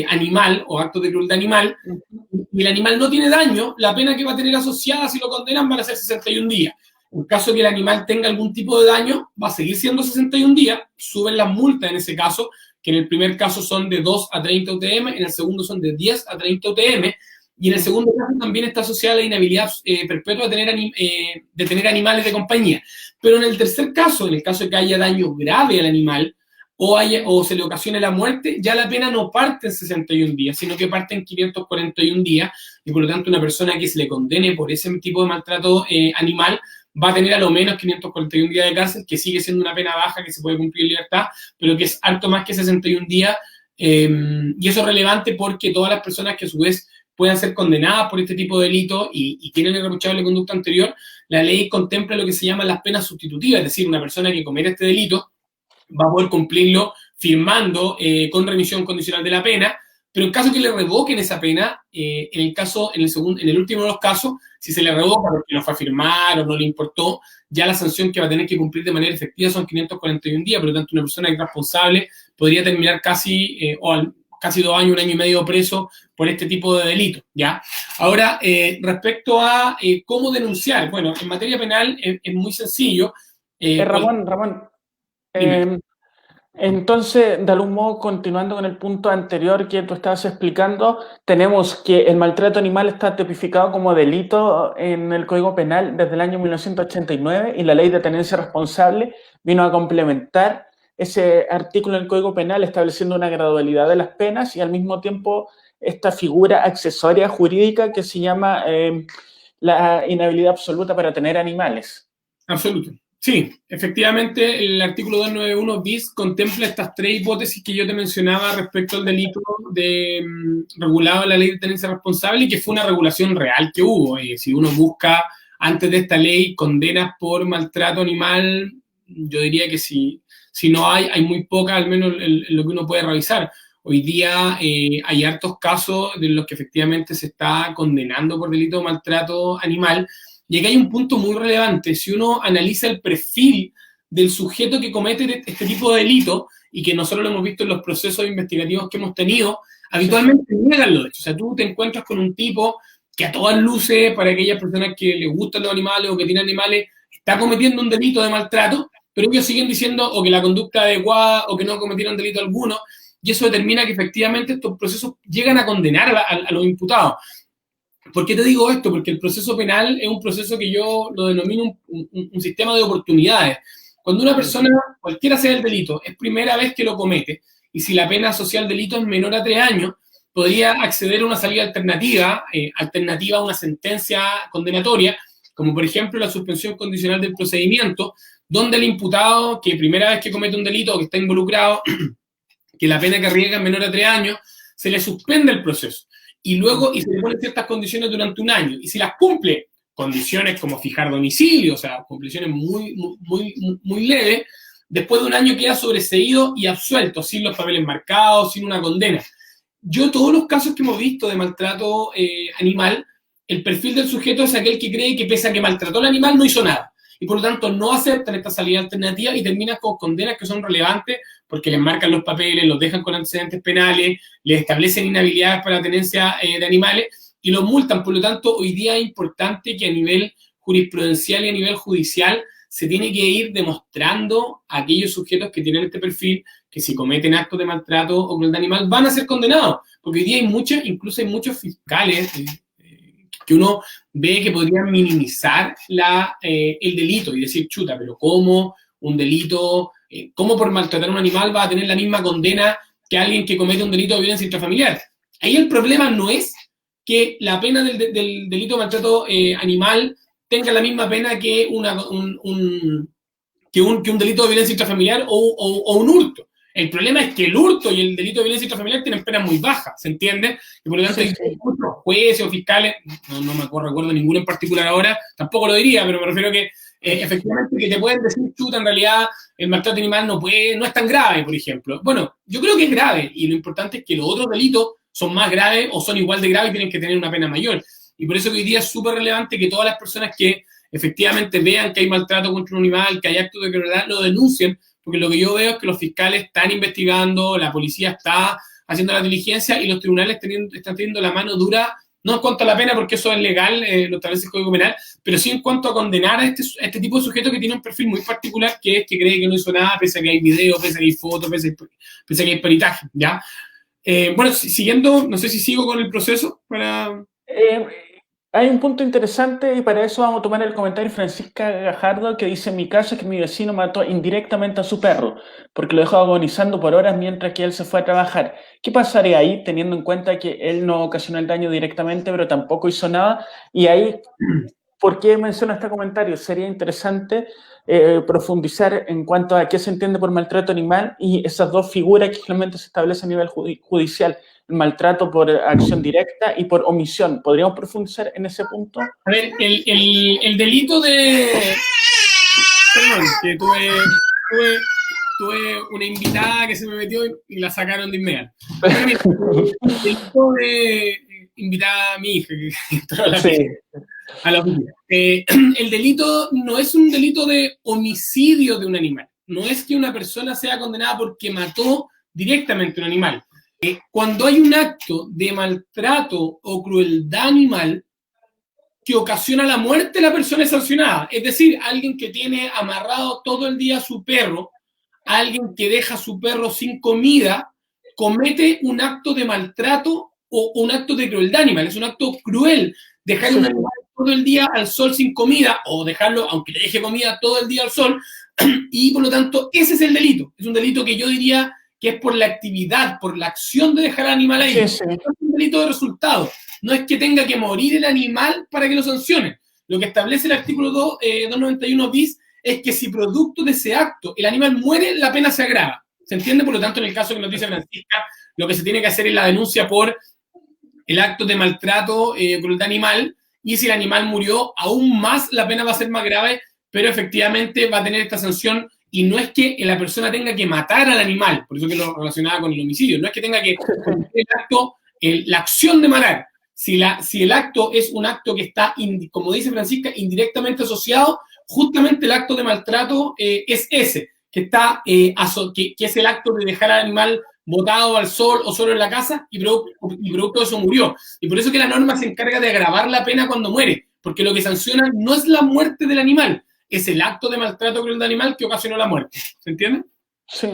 S2: animal o actos de crueldad animal y el animal no tiene daño, la pena que va a tener asociada si lo condenan van a ser 61 días. En caso que el animal tenga algún tipo de daño, va a seguir siendo 61 días, suben las multas en ese caso, que en el primer caso son de 2 a 30 UTM, en el segundo son de 10 a 30 UTM, y en el segundo caso también está asociada la inhabilidad perpetua de tener animales de compañía. Pero en el tercer caso, en el caso de que haya daño grave al animal, o se le ocasione la muerte, ya la pena no parte en 61 días, sino que parte en 541 días, y por lo tanto una persona que se le condene por ese tipo de maltrato animal va a tener a lo menos 541 días de cárcel, que sigue siendo una pena baja que se puede cumplir en libertad, pero que es harto más que 61 días, y eso es relevante porque todas las personas que a su vez puedan ser condenadas por este tipo de delito y tienen irreprochable conducta anterior, la ley contempla lo que se llaman las penas sustitutivas, es decir, una persona que comete este delito va a poder cumplirlo firmando con remisión condicional de la pena, pero en caso que le revoquen esa pena, en el último de los casos, si se le revoca porque no fue a firmar o no le importó, ya la sanción que va a tener que cumplir de manera efectiva son 541 días, por lo tanto una persona irresponsable podría terminar casi 2 años, 1 año y medio preso por este tipo de delitos, ¿ya? Ahora, respecto a cómo denunciar, bueno, en materia penal es muy sencillo.
S1: Ramón, entonces, de algún modo, continuando con el punto anterior que tú estabas explicando, tenemos que el maltrato animal está tipificado como delito en el Código Penal desde el año 1989 y la Ley de Tenencia Responsable vino a complementar ese artículo en el Código Penal estableciendo una gradualidad de las penas y al mismo tiempo esta figura accesoria jurídica que se llama la inhabilidad absoluta para tener animales.
S2: Absoluto. Sí, efectivamente, el artículo 291 bis contempla estas 3 hipótesis que yo te mencionaba respecto al delito regulado en la Ley de Tenencia Responsable y que fue una regulación real que hubo. Si uno busca antes de esta ley condenas por maltrato animal, yo diría que si no hay muy pocas, al menos en lo que uno puede revisar. Hoy día hay hartos casos de los que efectivamente se está condenando por delito de maltrato animal. Y aquí hay un punto muy relevante. Si uno analiza el perfil del sujeto que comete este tipo de delito, y que nosotros lo hemos visto en los procesos investigativos que hemos tenido, habitualmente niegan los hechos. O sea, tú te encuentras con un tipo que a todas luces, para aquellas personas que les gustan los animales o que tienen animales, está cometiendo un delito de maltrato, pero ellos siguen diciendo o que la conducta adecuada o que no cometieron delito alguno, y eso determina que efectivamente estos procesos llegan a condenar a los imputados. ¿Por qué te digo esto? Porque el proceso penal es un proceso que yo lo denomino un sistema de oportunidades. Cuando una persona, cualquiera sea el delito, es primera vez que lo comete, y si la pena asociada al delito es menor a 3 años, podría acceder a una salida alternativa a una sentencia condenatoria, como por ejemplo la suspensión condicional del procedimiento, donde el imputado, que primera vez que comete un delito o que está involucrado, que la pena que arriesga es menor a 3 años, se le suspende el proceso. Y luego se le ponen ciertas condiciones durante 1 año. Y si las cumple, condiciones como fijar domicilio, o sea, condiciones muy leves, después de 1 año queda sobreseído y absuelto, sin los papeles marcados, sin una condena. Yo, todos los casos que hemos visto de maltrato animal, el perfil del sujeto es aquel que cree que pese a que maltrató al animal, no hizo nada. Y por lo tanto no aceptan esta salida alternativa y terminan con condenas que son relevantes porque les marcan los papeles, los dejan con antecedentes penales, les establecen inhabilidades para la tenencia de animales y los multan. Por lo tanto, hoy día es importante que a nivel jurisprudencial y a nivel judicial se tiene que ir demostrando a aquellos sujetos que tienen este perfil que si cometen actos de maltrato o crueldad animal van a ser condenados, porque hoy día incluso hay muchos fiscales que uno ve que podrían minimizar el delito y decir, chuta, pero ¿cómo un delito, cómo por maltratar a un animal va a tener la misma condena que alguien que comete un delito de violencia intrafamiliar? Ahí el problema no es que la pena del delito de maltrato animal tenga la misma pena que un delito de violencia intrafamiliar o un hurto. El problema es que el hurto y el delito de violencia intrafamiliar tienen penas muy bajas, ¿se entiende? Y por lo tanto, hay muchos jueces o fiscales, no me recuerdo ninguno en particular ahora, tampoco lo diría, pero me refiero a que efectivamente que te pueden decir, chuta, en realidad el maltrato animal no es tan grave, por ejemplo. Bueno, yo creo que es grave y lo importante es que los otros delitos son más graves o son igual de graves y tienen que tener una pena mayor. Y por eso que hoy día es súper relevante que todas las personas que efectivamente vean que hay maltrato contra un animal, que hay actos de crueldad, lo denuncien, porque lo que yo veo es que los fiscales están investigando, la policía está haciendo la diligencia y los tribunales están teniendo la mano dura, no en cuanto a la pena, porque eso es legal, lo establece el Código Penal, pero sí en cuanto a condenar a este tipo de sujeto que tiene un perfil muy particular, que es que cree que no hizo nada, pese a que hay videos, pese a que hay fotos, pese a que hay peritaje, ¿ya? Bueno, siguiendo, no sé si sigo con el proceso para...
S1: Hay un punto interesante y para eso vamos a tomar el comentario de Francisca Gajardo, que dice: en mi caso es que mi vecino mató indirectamente a su perro porque lo dejó agonizando por horas mientras que él se fue a trabajar. ¿Qué pasaría ahí, teniendo en cuenta que él no ocasionó el daño directamente, pero tampoco hizo nada? Y ahí, ¿por qué menciono este comentario? Sería interesante profundizar en cuanto a qué se entiende por maltrato animal y esas dos figuras que generalmente se establecen a nivel judicial: el maltrato por acción directa y por omisión. ¿Podríamos profundizar en ese punto?
S2: A ver, el delito de... Perdón, que tuve una invitada que se me metió y la sacaron de inmediato. Pero mira, el delito de invitar a mi hija que entró a la oficina. El delito no es un delito de homicidio de un animal. No es que una persona sea condenada porque mató directamente a un animal. Cuando hay un acto de maltrato o crueldad animal que ocasiona la muerte, la persona es sancionada. Es decir, alguien que tiene amarrado todo el día a su perro, alguien que deja a su perro sin comida, comete un acto de maltrato o un acto de crueldad animal. Es un acto cruel. Dejar un animal todo el día al sol sin comida o dejarlo, aunque le deje comida, todo el día al sol, y por lo tanto ese es el delito. Es un delito que yo diría que es por la actividad, por la acción de dejar al animal ahí. Es un delito de resultado. No es que tenga que morir el animal para que lo sancionen. Lo que establece el artículo 291 bis es que si producto de ese acto el animal muere, la pena se agrava. ¿Se entiende? Por lo tanto, en el caso que nos dice Francisca, lo que se tiene que hacer es la denuncia por el acto de maltrato, crueldad animal, y si el animal murió, aún más la pena va a ser más grave, pero efectivamente va a tener esta sanción. Y no es que la persona tenga que matar al animal, por eso que lo relacionaba con el homicidio, no es que tenga que cometer el acto, la acción de matar. Si el acto es un acto que está, como dice Francisca, indirectamente asociado, justamente el acto de maltrato es ese, que es el acto de dejar al animal botado al sol o solo en la casa y producto de eso murió. Y por eso que la norma se encarga de agravar la pena cuando muere, porque lo que sanciona no es la muerte del animal, es el acto de maltrato cruel del animal que ocasionó la muerte. ¿Se entiende?
S1: Sí.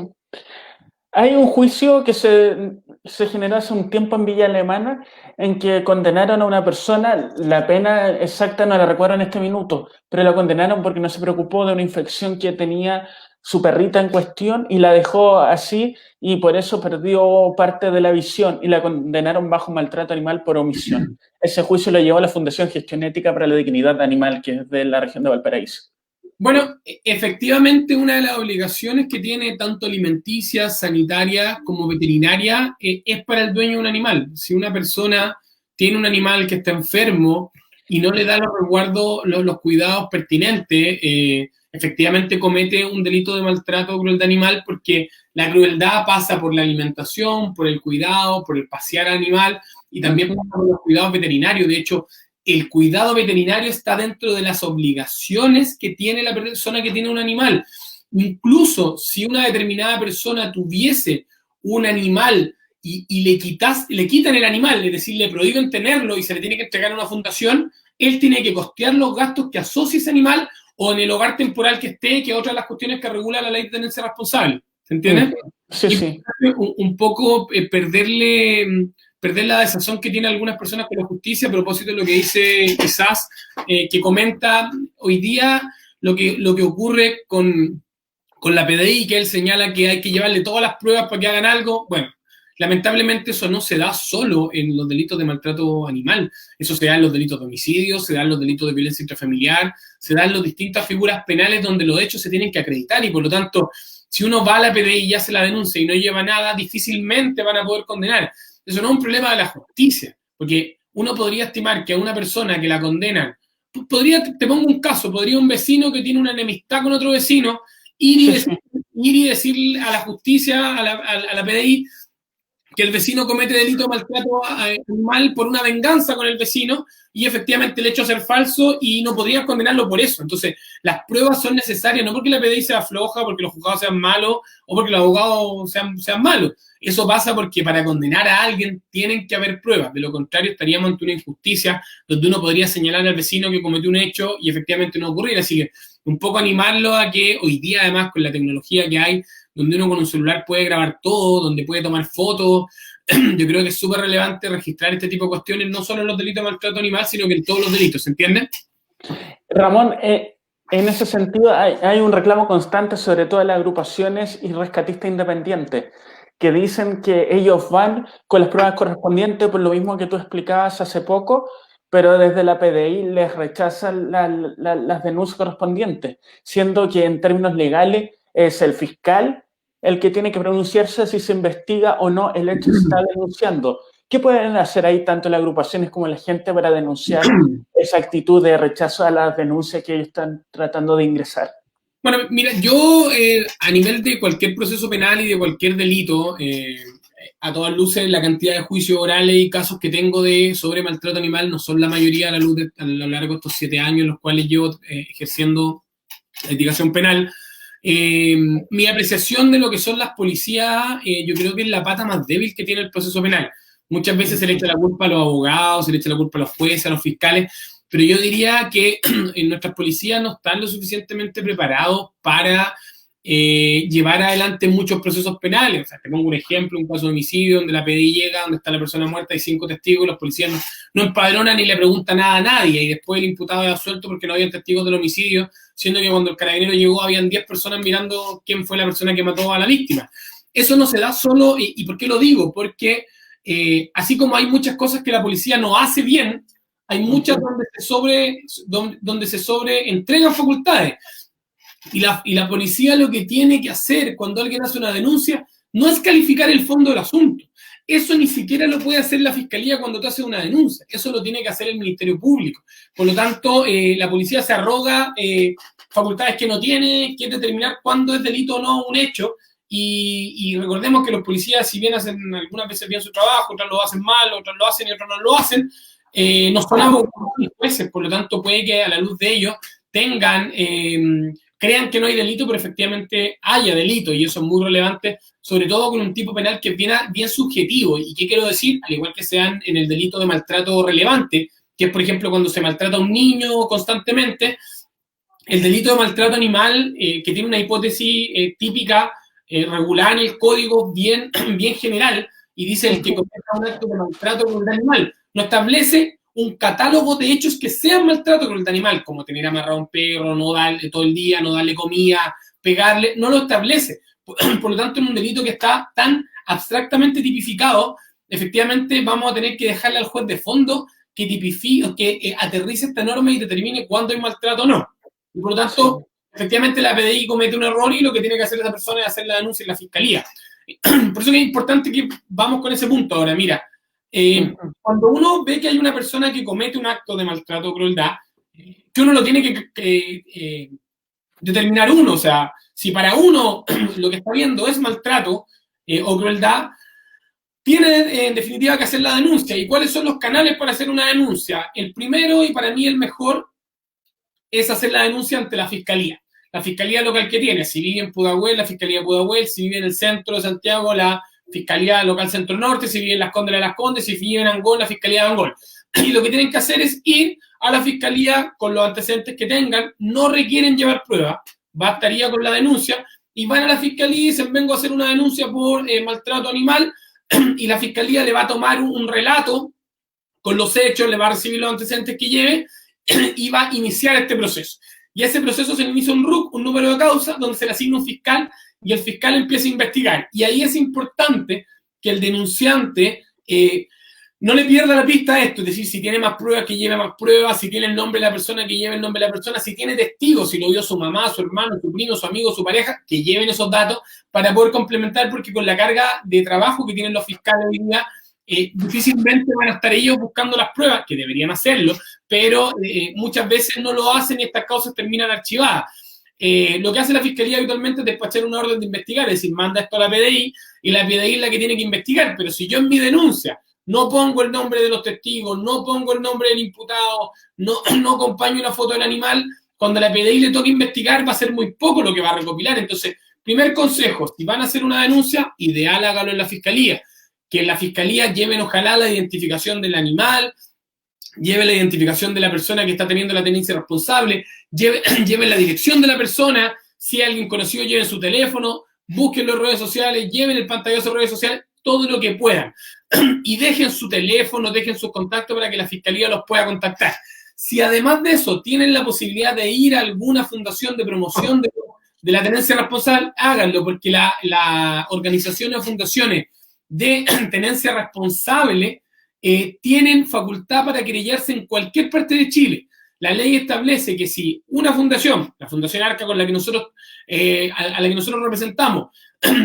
S1: Hay un juicio que se generó hace un tiempo en Villa Alemana en que condenaron a una persona, la pena exacta no la recuerdo en este minuto, pero la condenaron porque no se preocupó de una infección que tenía su perrita en cuestión y la dejó así y por eso perdió parte de la visión y la condenaron bajo maltrato animal por omisión. Ese juicio lo llevó a la Fundación Gestión Ética para la Dignidad Animal, que es de la región de Valparaíso.
S2: Bueno, efectivamente una de las obligaciones que tiene tanto alimenticia, sanitaria como veterinaria es para el dueño de un animal. Si una persona tiene un animal que está enfermo y no le da los resguardos, los cuidados pertinentes, efectivamente comete un delito de maltrato o crueldad animal, porque la crueldad pasa por la alimentación, por el cuidado, por el pasear al animal y también pasa por los cuidados veterinarios. De hecho, el cuidado veterinario está dentro de las obligaciones que tiene la persona que tiene un animal. Incluso si una determinada persona tuviese un animal y le quitan el animal, es decir, le prohíben tenerlo y se le tiene que entregar a una fundación, él tiene que costear los gastos que asocia ese animal o en el hogar temporal que esté, que es otra de las cuestiones que regula la ley de tenencia responsable. ¿Se entiende?
S1: Sí,
S2: Y
S1: sí.
S2: un poco perder la desazón que tienen algunas personas con la justicia a propósito de lo que dice quizás, que comenta hoy día lo que ocurre con la PDI, que él señala que hay que llevarle todas las pruebas para que hagan algo. Bueno, lamentablemente eso no se da solo en los delitos de maltrato animal, eso se da en los delitos de homicidio, se da en los delitos de violencia intrafamiliar, se da en las distintas figuras penales donde los hechos se tienen que acreditar y por lo tanto, si uno va a la PDI y hace la denuncia y no lleva nada, difícilmente van a poder condenar. Eso no es un problema de la justicia, porque uno podría estimar que a una persona que la condenan, te pongo un caso, podría un vecino que tiene una enemistad con otro vecino ir y decirle a la justicia, a la PDI, que el vecino comete delito de maltrato animal por una venganza con el vecino y efectivamente el hecho a ser falso y no podrían condenarlo por eso. Entonces, las pruebas son necesarias, no porque la PDI sea floja, porque los juzgados sean malos o porque los abogados sean malos. Eso pasa porque para condenar a alguien tienen que haber pruebas. De lo contrario, estaríamos ante una injusticia donde uno podría señalar al vecino que cometió un hecho y efectivamente no ocurrir. Así que un poco animarlo a que hoy día, además, con la tecnología que hay, donde uno con un celular puede grabar todo, donde puede tomar fotos. Yo creo que es súper relevante registrar este tipo de cuestiones, no solo en los delitos de maltrato animal, sino que en todos los delitos, ¿se entiende?
S1: Ramón, en ese sentido hay un reclamo constante, sobre todo de las agrupaciones y rescatistas independientes, que dicen que ellos van con las pruebas correspondientes, por lo mismo que tú explicabas hace poco, pero desde la PDI les rechazan las denuncias correspondientes, siendo que en términos legales es el fiscal el que tiene que pronunciarse si se investiga o no el hecho que se está denunciando. ¿Qué pueden hacer ahí tanto las agrupaciones como la gente para denunciar esa actitud de rechazo a las denuncias que ellos están tratando de ingresar?
S2: Bueno, mira, yo a nivel de cualquier proceso penal y de cualquier delito, a todas luces la cantidad de juicios orales y casos que tengo sobre maltrato animal no son la mayoría a lo largo de estos 7 años en los cuales llevo ejerciendo litigación penal. Mi apreciación de lo que son las policías, yo creo que es la pata más débil que tiene el proceso penal. Muchas veces se le echa la culpa a los abogados, se le echa la culpa a los jueces, a los fiscales, pero yo diría que en nuestras policías no están lo suficientemente preparados para llevar adelante muchos procesos penales. O sea, te pongo un ejemplo, un caso de homicidio donde la PDI llega, donde está la persona muerta, hay 5 testigos, los policías no empadronan ni le preguntan nada a nadie, y después el imputado es absuelto porque no había testigos del homicidio, siendo que cuando el carabinero llegó habían 10 personas mirando quién fue la persona que mató a la víctima. Eso no se da solo, ¿y por qué lo digo? Porque así como hay muchas cosas que la policía no hace bien, hay muchas donde se sobre entregan facultades. Y la policía lo que tiene que hacer cuando alguien hace una denuncia no es calificar el fondo del asunto. Eso ni siquiera lo puede hacer la fiscalía cuando te hace una denuncia. Eso lo tiene que hacer el Ministerio Público. Por lo tanto, la policía se arroga facultades que no tiene, quiere determinar cuándo es delito o no un hecho. Y recordemos que los policías, si bien hacen algunas veces bien su trabajo, otras lo hacen mal, otras lo hacen y otras no lo hacen, no son abogados ni jueces. Por lo tanto, puede que a la luz de ellos crean que no hay delito, pero efectivamente haya delito, y eso es muy relevante, sobre todo con un tipo penal que es bien subjetivo. ¿Y qué quiero decir? Al igual que sean en el delito de maltrato relevante, que es, por ejemplo, cuando se maltrata a un niño constantemente, el delito de maltrato animal, que tiene una hipótesis típica, regular en el código bien general, y dice el que cometa un acto de maltrato con un animal, no establece un catálogo de hechos que sean maltrato con el animal, como tener amarrado a un perro, no darle todo el día, no darle comida, pegarle, no lo establece. Por lo tanto, en un delito que está tan abstractamente tipificado, efectivamente vamos a tener que dejarle al juez de fondo que tipifique, que aterrice esta norma y determine cuándo hay maltrato o no. Y por lo tanto, efectivamente la PDI comete un error y lo que tiene que hacer esa persona es hacer la denuncia en la fiscalía. Por eso es importante que vamos con ese punto ahora. Mira, cuando uno ve que hay una persona que comete un acto de maltrato o crueldad, que uno lo tiene que determinar uno. O sea, si para uno lo que está viendo es maltrato o crueldad, tiene en definitiva que hacer la denuncia. ¿Y cuáles son los canales para hacer una denuncia? El primero, y para mí el mejor, es hacer la denuncia ante la fiscalía. La fiscalía local que tiene, si vive en Pudahuel, la fiscalía de Pudahuel, si vive en el centro de Santiago, la fiscalía local centro norte, si vive en Las Condes, la Las Condes, si vive en Angol, la fiscalía de Angol. Y lo que tienen que hacer es ir a la fiscalía con los antecedentes que tengan, no requieren llevar pruebas, bastaría con la denuncia, y van a la fiscalía y dicen, vengo a hacer una denuncia por maltrato animal, y la fiscalía le va a tomar un relato con los hechos, le va a recibir los antecedentes que lleve, y va a iniciar este proceso. Y ese proceso se le inicia un RUC, un número de causa, donde se le asigna un fiscal, y el fiscal empieza a investigar. Y ahí es importante que el denunciante no le pierda la pista a esto, es decir, si tiene más pruebas, que lleve más pruebas, si tiene el nombre de la persona, que lleve el nombre de la persona, si tiene testigos, si lo vio su mamá, su hermano, su primo, su amigo, su pareja, que lleven esos datos para poder complementar, porque con la carga de trabajo que tienen los fiscales hoy día, difícilmente van a estar ellos buscando las pruebas, que deberían hacerlo, pero muchas veces no lo hacen y estas causas terminan archivadas. Lo que hace la fiscalía habitualmente es despachar una orden de investigar, es decir, manda esto a la PDI y la PDI es la que tiene que investigar, pero si yo en mi denuncia no pongo el nombre de los testigos, no pongo el nombre del imputado, no acompaño una foto del animal, cuando a la PDI le toque investigar va a ser muy poco lo que va a recopilar. Entonces, primer consejo, si van a hacer una denuncia, ideal hágalo en la fiscalía, que en la fiscalía lleven ojalá la identificación del animal, lleve la identificación de la persona que está teniendo la tenencia responsable, lleven la dirección de la persona, si hay alguien conocido lleven su teléfono, busquen las redes sociales, lleven el pantallazo de redes sociales, todo lo que puedan. Y dejen su teléfono, dejen sus contactos para que la fiscalía los pueda contactar. Si además de eso tienen la posibilidad de ir a alguna fundación de promoción de la tenencia responsable, háganlo, porque la organizaciones o fundaciones de tenencia responsable tienen facultad para querellarse en cualquier parte de Chile. La ley establece que si una fundación, la Fundación Arca con la que nosotros, a la que nosotros representamos,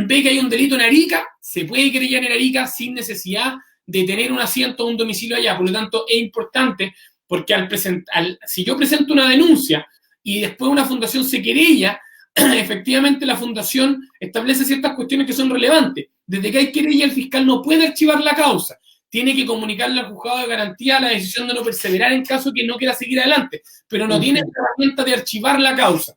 S2: ve que hay un delito en Arica, se puede querellar en Arica sin necesidad de tener un asiento o un domicilio allá. Por lo tanto, es importante porque si yo presento una denuncia y después una fundación se querella, efectivamente la fundación establece ciertas cuestiones que son relevantes. Desde que hay querella, el fiscal no puede archivar la causa. Tiene que comunicarle al juzgado de garantía la decisión de no perseverar en caso que no quiera seguir adelante, pero no tiene la herramienta de archivar la causa.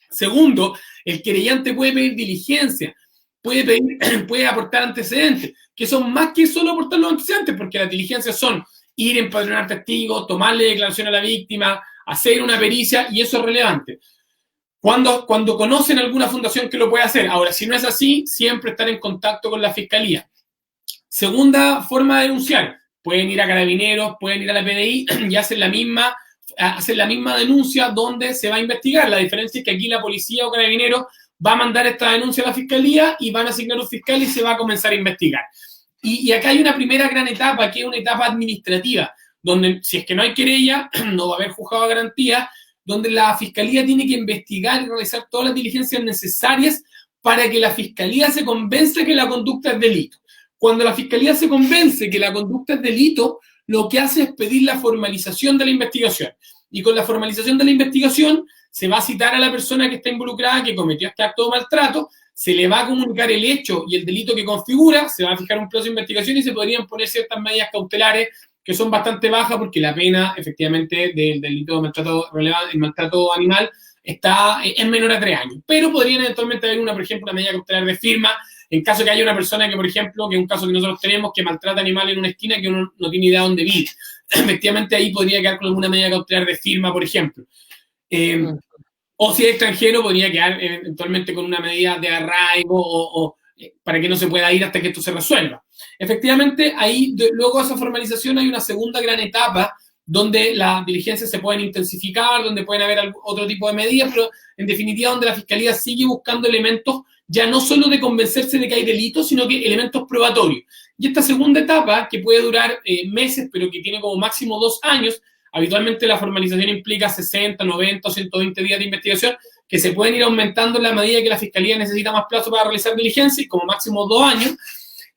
S2: Segundo, el querellante puede pedir diligencia, puede aportar antecedentes, que son más que solo aportar los antecedentes, porque las diligencias son ir a empadronar testigos, tomarle declaración a la víctima, hacer una pericia, y eso es relevante. Cuando conocen alguna fundación que lo puede hacer. Ahora, si no es así, siempre estar en contacto con la fiscalía. Segunda forma de denunciar, pueden ir a Carabineros, pueden ir a la PDI y hacer la misma denuncia donde se va a investigar. La diferencia es que aquí la policía o Carabineros va a mandar esta denuncia a la fiscalía y van a asignar un fiscal y se va a comenzar a investigar. Y acá hay una primera gran etapa, que es una etapa administrativa, donde si es que no hay querella, no va a haber juzgado de garantía, donde la fiscalía tiene que investigar y realizar todas las diligencias necesarias para que la fiscalía se convenza que la conducta es delito. Cuando la fiscalía se convence que la conducta es delito, lo que hace es pedir la formalización de la investigación. Y con la formalización de la investigación se va a citar a la persona que está involucrada, que cometió este acto de maltrato, se le va a comunicar el hecho y el delito que configura, se va a fijar un plazo de investigación y se podrían poner ciertas medidas cautelares que son bastante bajas porque la pena, efectivamente, del delito de maltrato animal es menor a 3 años. Pero podrían eventualmente haber por ejemplo, una medida cautelar de firma en caso que haya una persona que, por ejemplo, que es un caso que nosotros tenemos, que maltrata animales en una esquina que uno no tiene idea de dónde vive. Efectivamente, ahí podría quedar con alguna medida cautelar de firma, por ejemplo. O si es extranjero, podría quedar eventualmente con una medida de arraigo para que no se pueda ir hasta que esto se resuelva. Efectivamente, ahí, luego de esa formalización, hay una segunda gran etapa donde las diligencias se pueden intensificar, donde pueden haber otro tipo de medidas, pero en definitiva donde la Fiscalía sigue buscando elementos ya no solo de convencerse de que hay delitos, sino que elementos probatorios. Y esta segunda etapa, que puede durar meses, pero que tiene como máximo 2 años, habitualmente la formalización implica 60, 90 o 120 días de investigación, que se pueden ir aumentando en la medida que la Fiscalía necesita más plazo para realizar diligencia, y como máximo 2 años.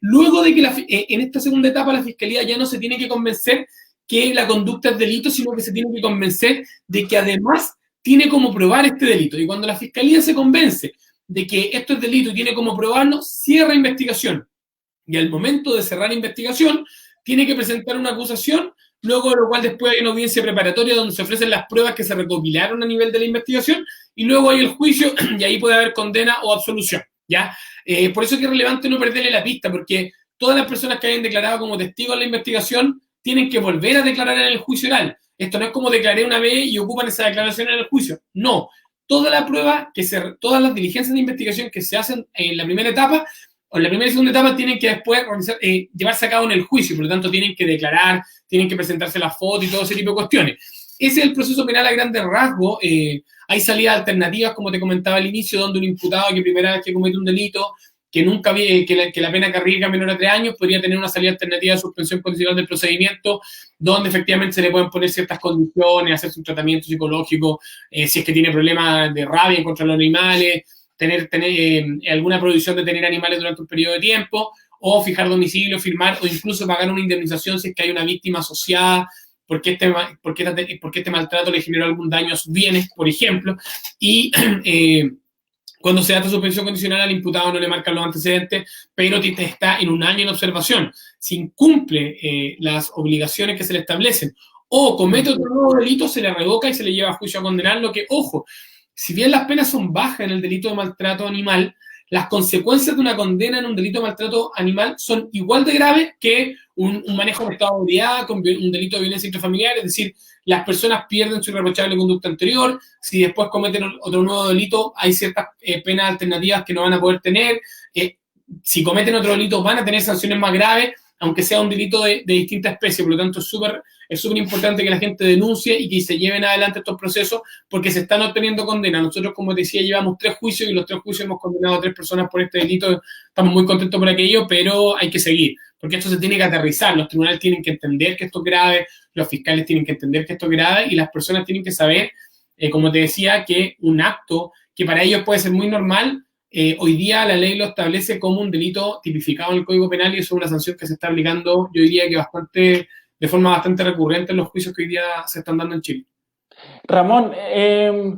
S2: Luego de que en esta segunda etapa la Fiscalía ya no se tiene que convencer que la conducta es delito, sino que se tiene que convencer de que además tiene como probar este delito. Y cuando la Fiscalía se convence de que esto es delito y tiene como probarlo, cierra investigación. Y al momento de cerrar investigación, tiene que presentar una acusación, luego de lo cual después hay una audiencia preparatoria donde se ofrecen las pruebas que se recopilaron a nivel de la investigación, y luego hay el juicio, y ahí puede haber condena o absolución, ¿ya? Por eso es que es relevante no perderle la pista, porque todas las personas que hayan declarado como testigos en la investigación tienen que volver a declarar en el juicio oral. Esto no es como declaré una vez y ocupan esa declaración en el juicio. No. Toda la prueba, todas las diligencias de investigación que se hacen en la primera etapa o en la primera y segunda etapa tienen que después llevarse a cabo en el juicio, por lo tanto tienen que declarar, tienen que presentarse la foto y todo ese tipo de cuestiones. Ese es el proceso penal a grandes rasgos. Hay salidas alternativas, como te comentaba al inicio, donde un imputado que primera vez que comete un delito, que nunca que la pena que arriesga menor a 3 años, podría tener una salida alternativa de suspensión condicional del procedimiento, donde efectivamente se le pueden poner ciertas condiciones, hacerse un tratamiento psicológico, si es que tiene problemas de rabia contra los animales, tener alguna prohibición de tener animales durante un periodo de tiempo, o fijar domicilio, firmar, o incluso pagar una indemnización si es que hay una víctima asociada, porque este maltrato le generó algún daño a sus bienes, por ejemplo, y cuando se da esta suspensión condicional al imputado no le marcan los antecedentes, pero está en un año en observación. Si incumple las obligaciones que se le establecen o comete otro nuevo delito, se le revoca y se le lleva a juicio a condenar, lo que, ojo, si bien las penas son bajas en el delito de maltrato animal, las consecuencias de una condena en un delito de maltrato animal son igual de graves que un manejo de estado de ebriedad, con un delito de violencia intrafamiliar, es decir, las personas pierden su irreprochable conducta anterior, si después cometen otro nuevo delito, hay ciertas penas alternativas que no van a poder tener, si cometen otro delito van a tener sanciones más graves, aunque sea un delito de distinta especie, por lo tanto es súper importante que la gente denuncie y que se lleven adelante estos procesos porque se están obteniendo condenas. Nosotros, como decía, llevamos 3 juicios y los 3 juicios hemos condenado a 3 personas por este delito, estamos muy contentos por aquello, pero hay que seguir, porque esto se tiene que aterrizar, los tribunales tienen que entender que esto es grave, los fiscales tienen que entender que esto es grave y las personas tienen que saber, como te decía, que un acto que para ellos puede ser muy normal, hoy día la ley lo establece como un delito tipificado en el Código Penal y eso es una sanción que se está aplicando, yo diría que de forma bastante recurrente en los juicios que hoy día se están dando en Chile.
S1: Ramón,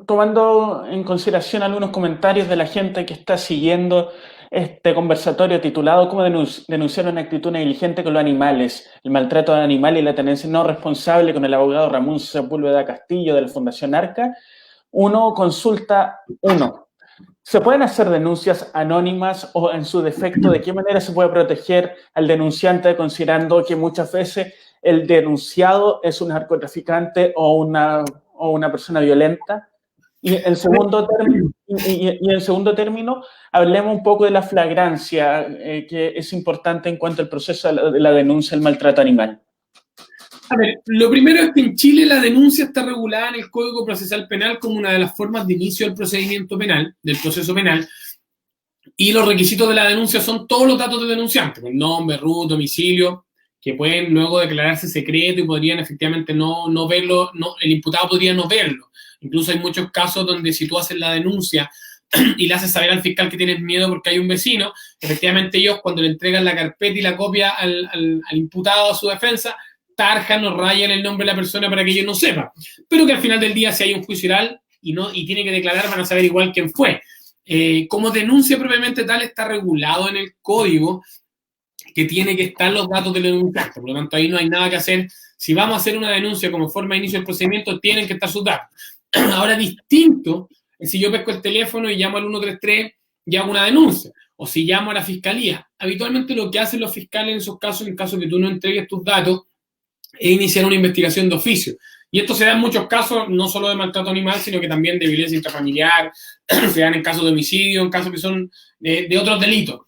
S1: tomando en consideración algunos comentarios de la gente que está siguiendo este conversatorio titulado ¿Cómo denunciar una actitud negligente con los animales, el maltrato de animales y la tenencia no responsable con el abogado Ramón Sepúlveda Castillo de la Fundación Arca? Uno consulta, ¿se pueden hacer denuncias anónimas o en su defecto de qué manera se puede proteger al denunciante considerando que muchas veces el denunciado es un narcotraficante o una persona violenta? Y en segundo término, hablemos un poco de la flagrancia, que es importante en cuanto al proceso de la denuncia del maltrato animal.
S2: A ver, lo primero es que en Chile la denuncia está regulada en el Código Procesal Penal como una de las formas de inicio del procedimiento penal, del proceso penal, y los requisitos de la denuncia son todos los datos del denunciante, el nombre, RUT, domicilio, que pueden luego declararse secreto y podrían efectivamente no verlo, el imputado podría no verlo. Incluso hay muchos casos donde si tú haces la denuncia y le haces saber al fiscal que tienes miedo porque hay un vecino, efectivamente ellos cuando le entregan la carpeta y la copia al imputado a su defensa, tarjan o rayan el nombre de la persona para que ellos no sepan. Pero que al final del día, si hay un juicio oral y tiene que declarar, van a saber igual quién fue. Como denuncia propiamente tal, está regulado en el código que tiene que estar los datos del denunciante. Por lo tanto, ahí no hay nada que hacer. Si vamos a hacer una denuncia como forma de inicio del procedimiento, tienen que estar sus datos. Ahora, distinto, si yo pesco el teléfono y llamo al 133 y hago una denuncia, o si llamo a la fiscalía. Habitualmente lo que hacen los fiscales en esos casos, en caso que tú no entregues tus datos, es iniciar una investigación de oficio. Y esto se da en muchos casos, no solo de maltrato animal, sino que también de violencia intrafamiliar, se dan en casos de homicidio, en casos que son de otros delitos.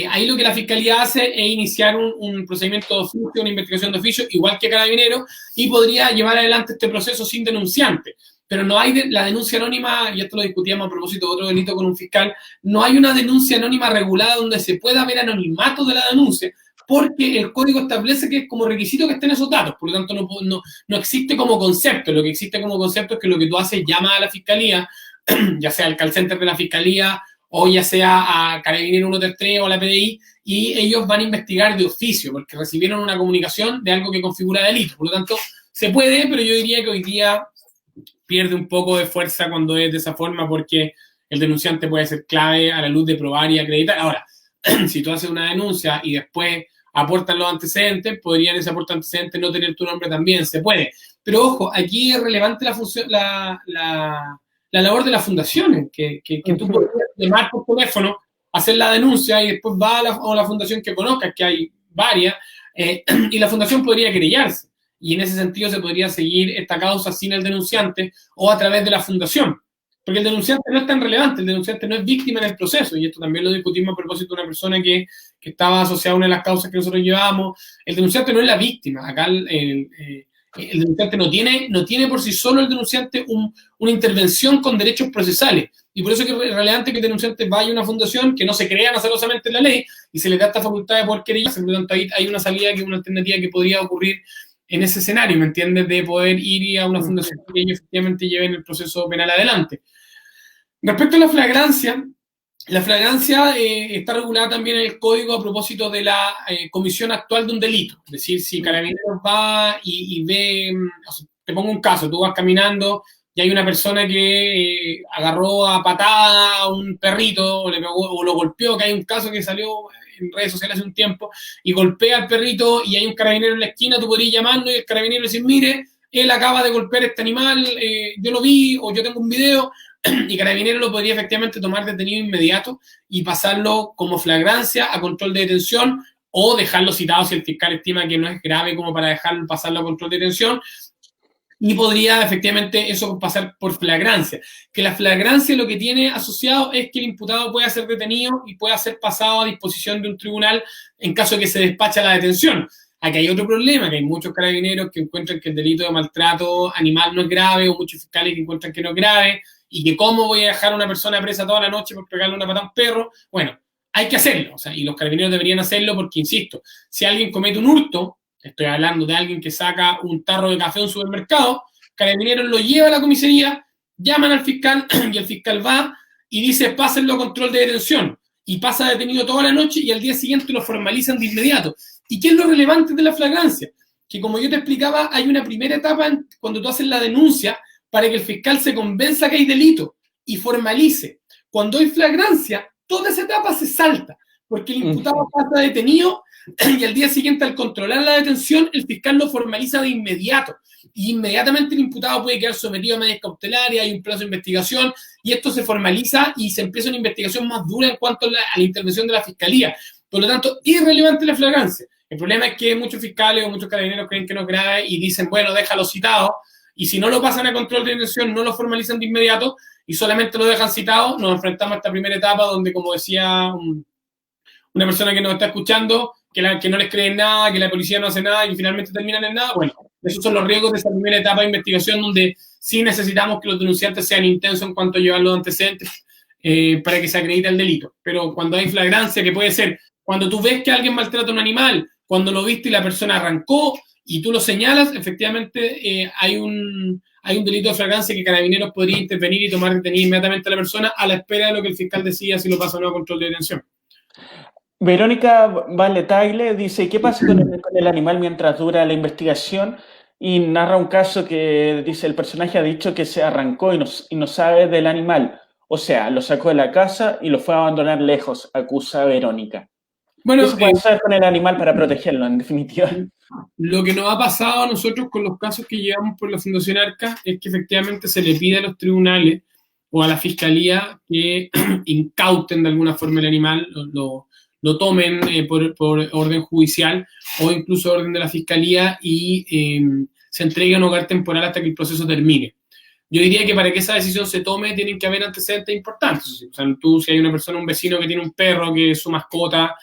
S2: Ahí lo que la fiscalía hace es iniciar un procedimiento de oficio, una investigación de oficio, igual que Carabineros, y podría llevar adelante este proceso sin denunciante. Pero no hay la denuncia anónima, y esto lo discutíamos a propósito de otro delito con un fiscal, no hay una denuncia anónima regulada donde se pueda ver anonimato de la denuncia, porque el código establece que es como requisito que estén esos datos, por lo tanto no existe como concepto. Lo que existe como concepto es que lo que tú haces, llamas a la fiscalía, ya sea al call center de la fiscalía o ya sea a Carabineros 133 o a la PDI, y ellos van a investigar de oficio, porque recibieron una comunicación de algo que configura delito. Por lo tanto, se puede, pero yo diría que hoy día pierde un poco de fuerza cuando es de esa forma, porque el denunciante puede ser clave a la luz de probar y acreditar. Ahora, si tú haces una denuncia y después aportan los antecedentes, podrían ese aporte antecedentes no tener tu nombre también, se puede. Pero ojo, aquí es relevante la labor de las fundaciones, que tú puedes llamar por teléfono, hacer la denuncia y después va a la fundación que conozcas, que hay varias, y la fundación podría querellarse. y en ese sentido se podría seguir esta causa sin el denunciante o a través de la fundación. Porque el denunciante no es tan relevante, el denunciante no es víctima en el proceso, y esto también lo discutimos a propósito de una persona que estaba asociada a una de las causas que nosotros llevábamos. El denunciante no es la víctima, acá el denunciante no tiene por sí solo el denunciante una intervención con derechos procesales, y por eso es que es relevante que el denunciante vaya a una fundación que no se crea azarosamente en la ley y se le da esta facultad de poder querellarse. Por lo tanto, ahí hay una salida, una alternativa que podría ocurrir en ese escenario, ¿me entiendes? De poder ir a una fundación que ellos efectivamente lleven el proceso penal adelante. Respecto a la flagrancia está regulada también en el código a propósito de la comisión actual de un delito. Es decir, si Carabineros va y ve, o sea, te pongo un caso, tú vas caminando y hay una persona que agarró a patada a un perrito o, le pegó, o lo golpeó, que hay un caso que salió en redes sociales hace un tiempo, y golpea al perrito y hay un carabinero en la esquina, tú podrías llamarlo y el carabinero decir, mire, él acaba de golpear a este animal, yo lo vi o yo tengo un video, y Carabineros lo podría efectivamente tomar detenido inmediato y pasarlo como flagrancia a control de detención o dejarlo citado si el fiscal estima que no es grave como para dejarlo pasarlo a control de detención, y podría efectivamente eso pasar por flagrancia. Que la flagrancia lo que tiene asociado es que el imputado pueda ser detenido y pueda ser pasado a disposición de un tribunal en caso de que se despache la detención. Aquí hay otro problema, que hay muchos carabineros que encuentran que el delito de maltrato animal no es grave, o muchos fiscales que encuentran que no es grave, y que cómo voy a dejar a una persona presa toda la noche por pegarle una patada a un perro. Bueno, hay que hacerlo, o sea, y los carabineros deberían hacerlo porque, insisto, si alguien comete un hurto, estoy hablando de alguien que saca un tarro de café a un supermercado, Carabineros lo lleva a la comisaría, llaman al fiscal y el fiscal va y dice, pásenlo a control de detención, y pasa detenido toda la noche y al día siguiente lo formalizan de inmediato. ¿Y qué es lo relevante de la flagrancia? Que como yo te explicaba, hay una primera etapa cuando tú haces la denuncia para que el fiscal se convenza que hay delito y formalice. Cuando hay flagrancia, toda esa etapa se salta, porque el imputado pasa detenido y al día siguiente, al controlar la detención, el fiscal lo formaliza de inmediato. Y inmediatamente el imputado puede quedar sometido a medidas cautelares, hay un plazo de investigación, y esto se formaliza y se empieza una investigación más dura en cuanto a la intervención de la fiscalía. Por lo tanto, irrelevante la flagrancia. El problema es que muchos fiscales o muchos carabineros creen que no es grave y dicen, bueno, déjalo citado, y si no lo pasan a control de detención, no lo formalizan de inmediato y solamente lo dejan citado, nos enfrentamos a esta primera etapa donde, como decía una persona que nos está escuchando, que no les creen nada, que la policía no hace nada y finalmente terminan en nada. Bueno, esos son los riesgos de esa primera etapa de investigación, donde sí necesitamos que los denunciantes sean intensos en cuanto a llevar los antecedentes para que se acredite el delito. Pero cuando hay flagrancia, que puede ser cuando tú ves que alguien maltrata a un animal, cuando lo viste y la persona arrancó y tú lo señalas, efectivamente hay un delito de flagrancia que Carabineros podría intervenir y tomar detenida inmediatamente a la persona a la espera de lo que el fiscal decida si lo pasa o no a control de detención.
S1: Verónica Vale-Tagle dice, ¿qué pasa con el animal mientras dura la investigación? Y narra un caso que dice, el personaje ha dicho que se arrancó y no sabe del animal. O sea, lo sacó de la casa y lo fue a abandonar lejos, acusa Verónica.
S2: Bueno,
S1: ¿qué se puede hacer con el animal para protegerlo, en definitiva?
S2: Lo que nos ha pasado a nosotros con los casos que llevamos por la Fundación Arca es que efectivamente se le pide a los tribunales o a la fiscalía que incauten de alguna forma el animal, lo tomen por orden judicial o incluso orden de la fiscalía y se entregue a un hogar temporal hasta que el proceso termine. Yo diría que para que esa decisión se tome tienen que haber antecedentes importantes. O sea, tú, si hay una persona, un vecino que tiene un perro que es su mascota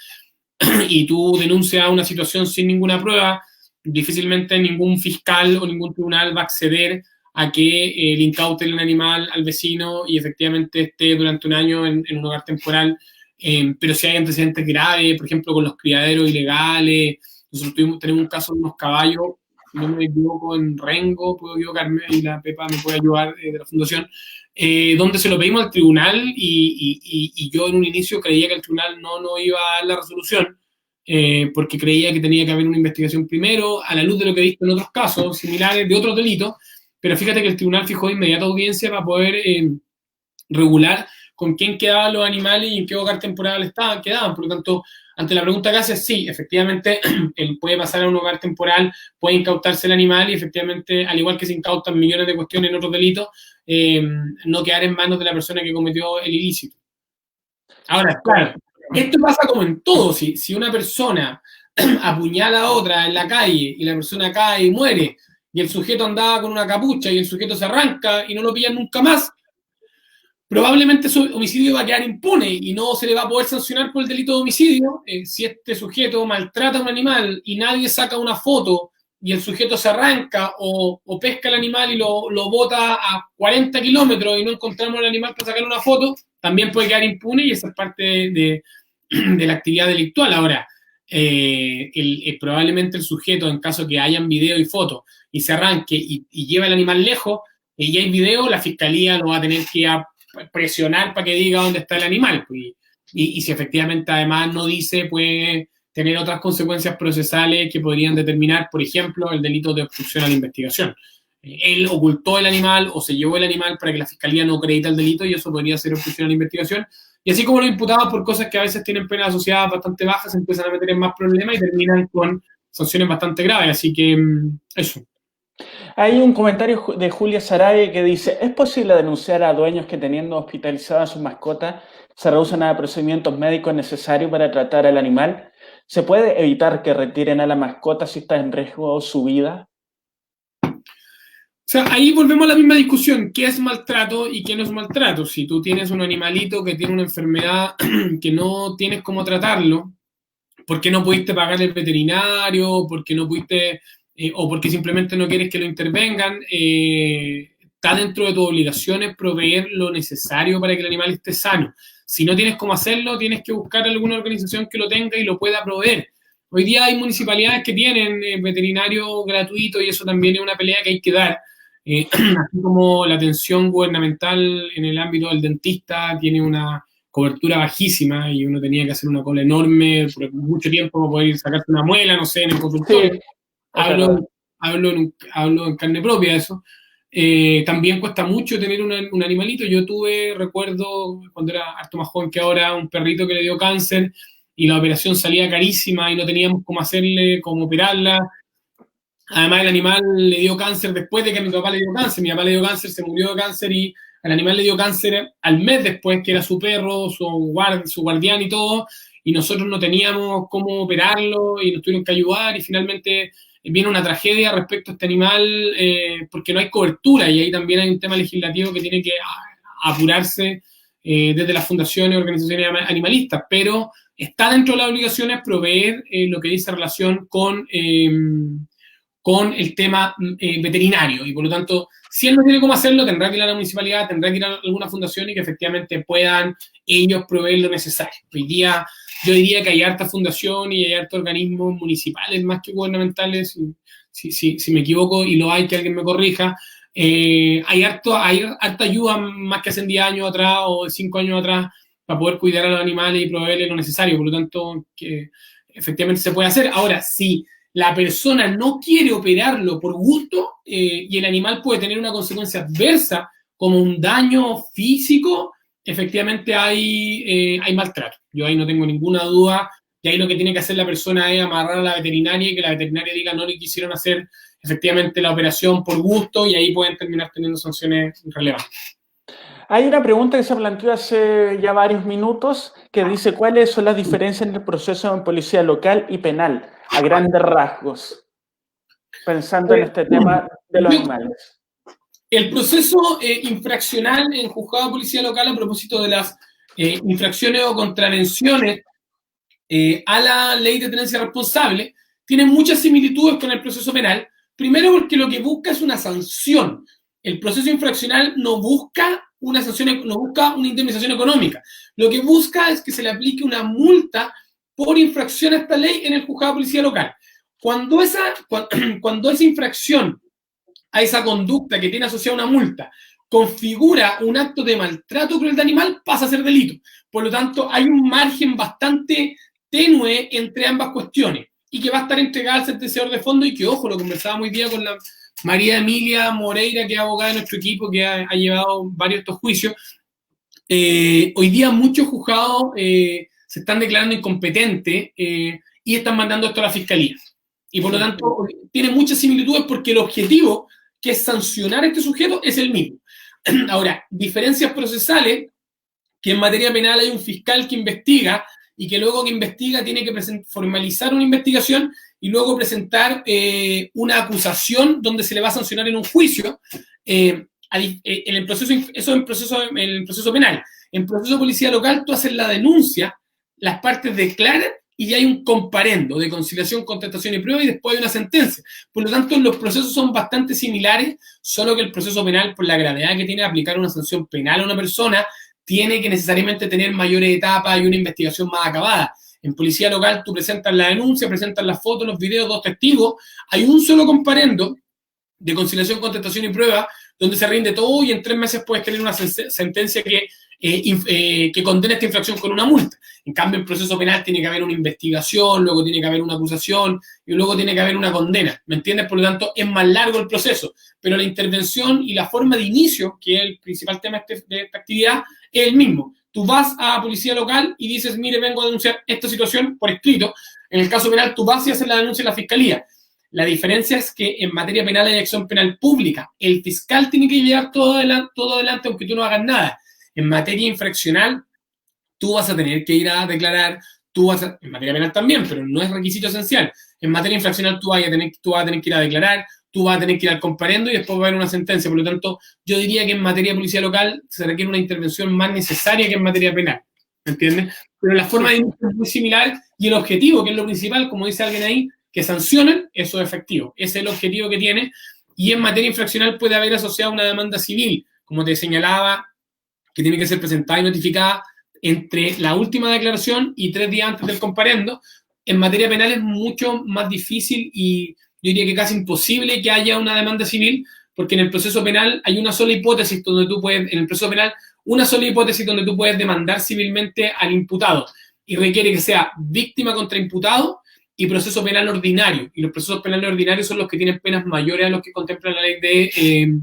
S2: y tú denuncias una situación sin ninguna prueba, difícilmente ningún fiscal o ningún tribunal va a acceder a que le incauten el animal al vecino y efectivamente esté durante un año en un hogar temporal. Pero si hay antecedentes graves, por ejemplo, con los criaderos ilegales, nosotros tenemos un caso de unos caballos, no me equivoco, en Rengo, puedo equivocarme, y la Pepa me puede ayudar de la fundación, donde se lo pedimos al tribunal y yo en un inicio creía que el tribunal no iba a dar la resolución, porque creía que tenía que haber una investigación primero, a la luz de lo que he visto en otros casos similares de otros delitos, pero fíjate que el tribunal fijó de inmediata audiencia para poder regular con quién quedaban los animales y en qué hogar temporal quedaban. Por lo tanto, ante la pregunta que hace, sí, efectivamente, él puede pasar a un hogar temporal, puede incautarse el animal y efectivamente, al igual que se incautan millones de cuestiones en otros delitos, no quedar en manos de la persona que cometió el ilícito. Ahora, claro, esto pasa como en todo. Si una persona apuñala a otra en la calle y la persona cae y muere, y el sujeto andaba con una capucha y el sujeto se arranca y no lo pillan nunca más, probablemente su homicidio va a quedar impune y no se le va a poder sancionar por el delito de homicidio. Si este sujeto maltrata a un animal y nadie saca una foto y el sujeto se arranca o pesca el animal y lo bota a 40 kilómetros y no encontramos el animal para sacar una foto, también puede quedar impune y esa es parte de la actividad delictual. Ahora, probablemente el sujeto, en caso que hayan video y fotos y se arranque y lleva el animal lejos y hay video, la fiscalía lo va a tener que presionar para que diga dónde está el animal. Y si efectivamente además no dice, puede tener otras consecuencias procesales que podrían determinar, por ejemplo, el delito de obstrucción a la investigación. Él ocultó el animal o se llevó el animal para que la fiscalía no acredite el delito y eso podría ser obstrucción a la investigación. Y así como los imputados por cosas que a veces tienen penas asociadas bastante bajas, se empiezan a meter en más problemas y terminan con sanciones bastante graves. Así que eso.
S1: Hay un comentario de Julia Sarabia que dice: ¿es posible denunciar a dueños que teniendo hospitalizada a sus mascotas se rehusan a procedimientos médicos necesarios para tratar al animal? ¿Se puede evitar que retiren a la mascota si está en riesgo su vida?
S2: O sea, ahí volvemos a la misma discusión, ¿qué es maltrato y qué no es maltrato? Si tú tienes un animalito que tiene una enfermedad que no tienes cómo tratarlo, ¿por qué no pudiste pagar el veterinario? ¿Por qué no pudiste, o porque simplemente no quieres que lo intervengan? Está dentro de tus obligaciones proveer lo necesario para que el animal esté sano. Si no tienes cómo hacerlo, tienes que buscar alguna organización que lo tenga y lo pueda proveer. Hoy día hay municipalidades que tienen veterinario gratuito y eso también es una pelea que hay que dar. Así como la atención gubernamental en el ámbito del dentista tiene una cobertura bajísima y uno tenía que hacer una cola enorme por mucho tiempo para poder sacarse una muela, no sé, en el consultorio.
S1: Sí,
S2: Hablo en carne propia de eso. También cuesta mucho tener un animalito. Yo recuerdo, cuando era harto más joven que ahora, un perrito que le dio cáncer y la operación salía carísima y no teníamos cómo hacerle, cómo operarla. Además, el animal le dio cáncer después de que a mi papá le dio cáncer. Mi papá le dio cáncer, se murió de cáncer y al animal le dio cáncer al mes después, que era su perro, su guardián y todo, y nosotros no teníamos cómo operarlo y nos tuvieron que ayudar y finalmente viene una tragedia respecto a este animal porque no hay cobertura y ahí también hay un tema legislativo que tiene que apurarse desde las fundaciones y organizaciones animalistas, pero está dentro de las obligaciones proveer lo que dice relación con el tema veterinario y por lo tanto, si él no tiene cómo hacerlo, tendrá que ir a la municipalidad, tendrá que ir a alguna fundación y que efectivamente puedan ellos proveer lo necesario. Hoy día yo diría que hay harta fundación y hay hartos organismos municipales más que gubernamentales, si me equivoco y lo hay, que alguien me corrija. Hay harta ayuda más que hace 10 años atrás o 5 años atrás para poder cuidar a los animales y proveerles lo necesario, por lo tanto, que efectivamente se puede hacer. Ahora, si la persona no quiere operarlo por gusto y el animal puede tener una consecuencia adversa como un daño físico, efectivamente hay maltrato. Yo ahí no tengo ninguna duda y ahí lo que tiene que hacer la persona es amarrar a la veterinaria y que la veterinaria diga no le quisieron hacer efectivamente la operación por gusto y ahí pueden terminar teniendo sanciones relevantes.
S1: Hay una pregunta que se planteó hace ya varios minutos que dice: ¿cuáles son las diferencias en el proceso de policía local y penal, a grandes rasgos, pensando en este tema de los animales?
S2: El proceso infraccional en juzgado de policía local a propósito de las infracciones o contravenciones a la ley de tenencia responsable tiene muchas similitudes con el proceso penal. Primero porque lo que busca es una sanción. El proceso infraccional no busca una sanción, no busca una indemnización económica. Lo que busca es que se le aplique una multa por infracción a esta ley en el juzgado de policía local. Cuando esa infracción a esa conducta que tiene asociada una multa configura un acto de maltrato cruel de animal, pasa a ser delito. Por lo tanto, hay un margen bastante tenue entre ambas cuestiones y que va a estar entregada al sentenciador de fondo y que, ojo, lo conversaba hoy día con la María Emilia Moreira, que es abogada de nuestro equipo, que ha llevado varios de estos juicios. Hoy día muchos juzgados se están declarando incompetentes y están mandando esto a la fiscalía. Y por lo tanto, tiene muchas similitudes porque el objetivo, que es sancionar a este sujeto, es el mismo. Ahora, diferencias procesales, que en materia penal hay un fiscal que investiga y que luego que investiga tiene que formalizar una investigación y luego presentar una acusación donde se le va a sancionar en un juicio. En el proceso, eso en el proceso penal. En proceso de policía local, tú haces la denuncia, las partes declaran y hay un comparendo de conciliación, contestación y prueba y después hay una sentencia. Por lo tanto, los procesos son bastante similares, solo que el proceso penal, por la gravedad que tiene de aplicar una sanción penal a una persona, tiene que necesariamente tener mayores etapas y una investigación más acabada. En policía local, tú presentas la denuncia, presentas las fotos, los videos, 2 testigos, hay un solo comparendo de conciliación, contestación y prueba, donde se rinde todo y en 3 meses puedes tener una sentencia que condena esta infracción con una multa. En cambio, el proceso penal tiene que haber una investigación, luego tiene que haber una acusación y luego tiene que haber una condena. ¿Me entiendes? Por lo tanto, es más largo el proceso. Pero la intervención y la forma de inicio, que es el principal tema de esta actividad, es el mismo. Tú vas a policía local y dices, mire, vengo a denunciar esta situación por escrito. En el caso penal, tú vas y haces la denuncia en la fiscalía. La diferencia es que en materia penal hay acción penal pública. El fiscal tiene que llevar todo adelante aunque tú no hagas nada. En materia infraccional, tú vas a tener que ir a declarar, en materia penal también, pero no es requisito esencial. En materia infraccional tú vas a tener que ir a declarar, tú vas a tener que ir al comparendo y después va a haber una sentencia. Por lo tanto, yo diría que en materia de policía local se requiere una intervención más necesaria que en materia penal. ¿Me entiendes? Pero la forma de inicio es muy similar y el objetivo, que es lo principal, como dice alguien ahí, que sancionen, eso es efectivo. Ese es el objetivo que tiene. Y en materia infraccional puede haber asociado una demanda civil, como te señalaba, que tiene que ser presentada y notificada entre la última declaración y 3 días antes del comparendo. En materia penal es mucho más difícil y yo diría que casi imposible que haya una demanda civil, porque en el proceso penal hay una sola hipótesis donde tú puedes, en el proceso penal, una sola hipótesis donde tú puedes demandar civilmente al imputado y requiere que sea víctima contra imputado y proceso penal ordinario. Y los procesos penales ordinarios son los que tienen penas mayores a los que contempla la ley de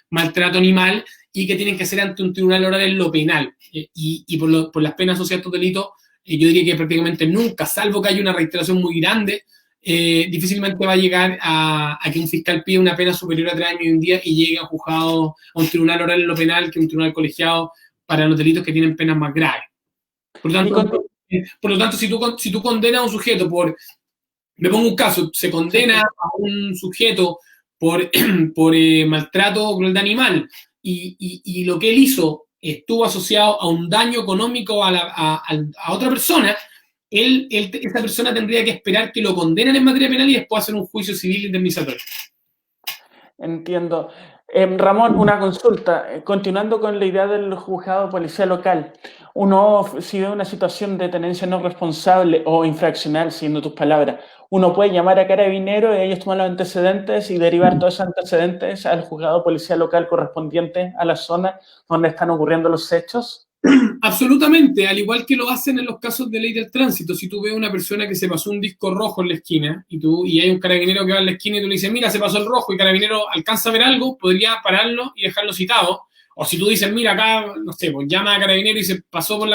S2: maltrato animal y que tienen que ser ante un tribunal oral en lo penal. Y por las penas asociadas a estos delitos, yo diría que prácticamente nunca, salvo que haya una reiteración muy grande, difícilmente va a llegar a que un fiscal pida una pena superior a 3 años y un día y llegue a juzgado a un tribunal oral en lo penal que un tribunal colegiado para los delitos que tienen penas más graves. Por lo tanto, si tú condenas a un sujeto me pongo un caso, se condena a un sujeto por maltrato o crueldad animal y lo que él hizo estuvo asociado a un daño económico a otra persona, esa persona tendría que esperar que lo condenen en materia penal y después hacer un juicio civil indemnizatorio.
S1: Entiendo. Ramón, una consulta. Continuando con la idea del juzgado de policía local, uno, si ve una situación de tenencia no responsable o infraccional, siguiendo tus palabras, uno puede llamar a Carabineros y ellos toman los antecedentes y derivar todos esos antecedentes al juzgado de policía local correspondiente a la zona donde están ocurriendo los hechos.
S2: Absolutamente, al igual que lo hacen en los casos de ley del tránsito. Si tú ves una persona que se pasó un disco rojo en la esquina y hay un carabinero que va en la esquina y tú le dices, mira, se pasó el rojo y el carabinero alcanza a ver algo, podría pararlo y dejarlo citado. O si tú dices, mira, acá, no sé, pues llama a carabinero y se pasó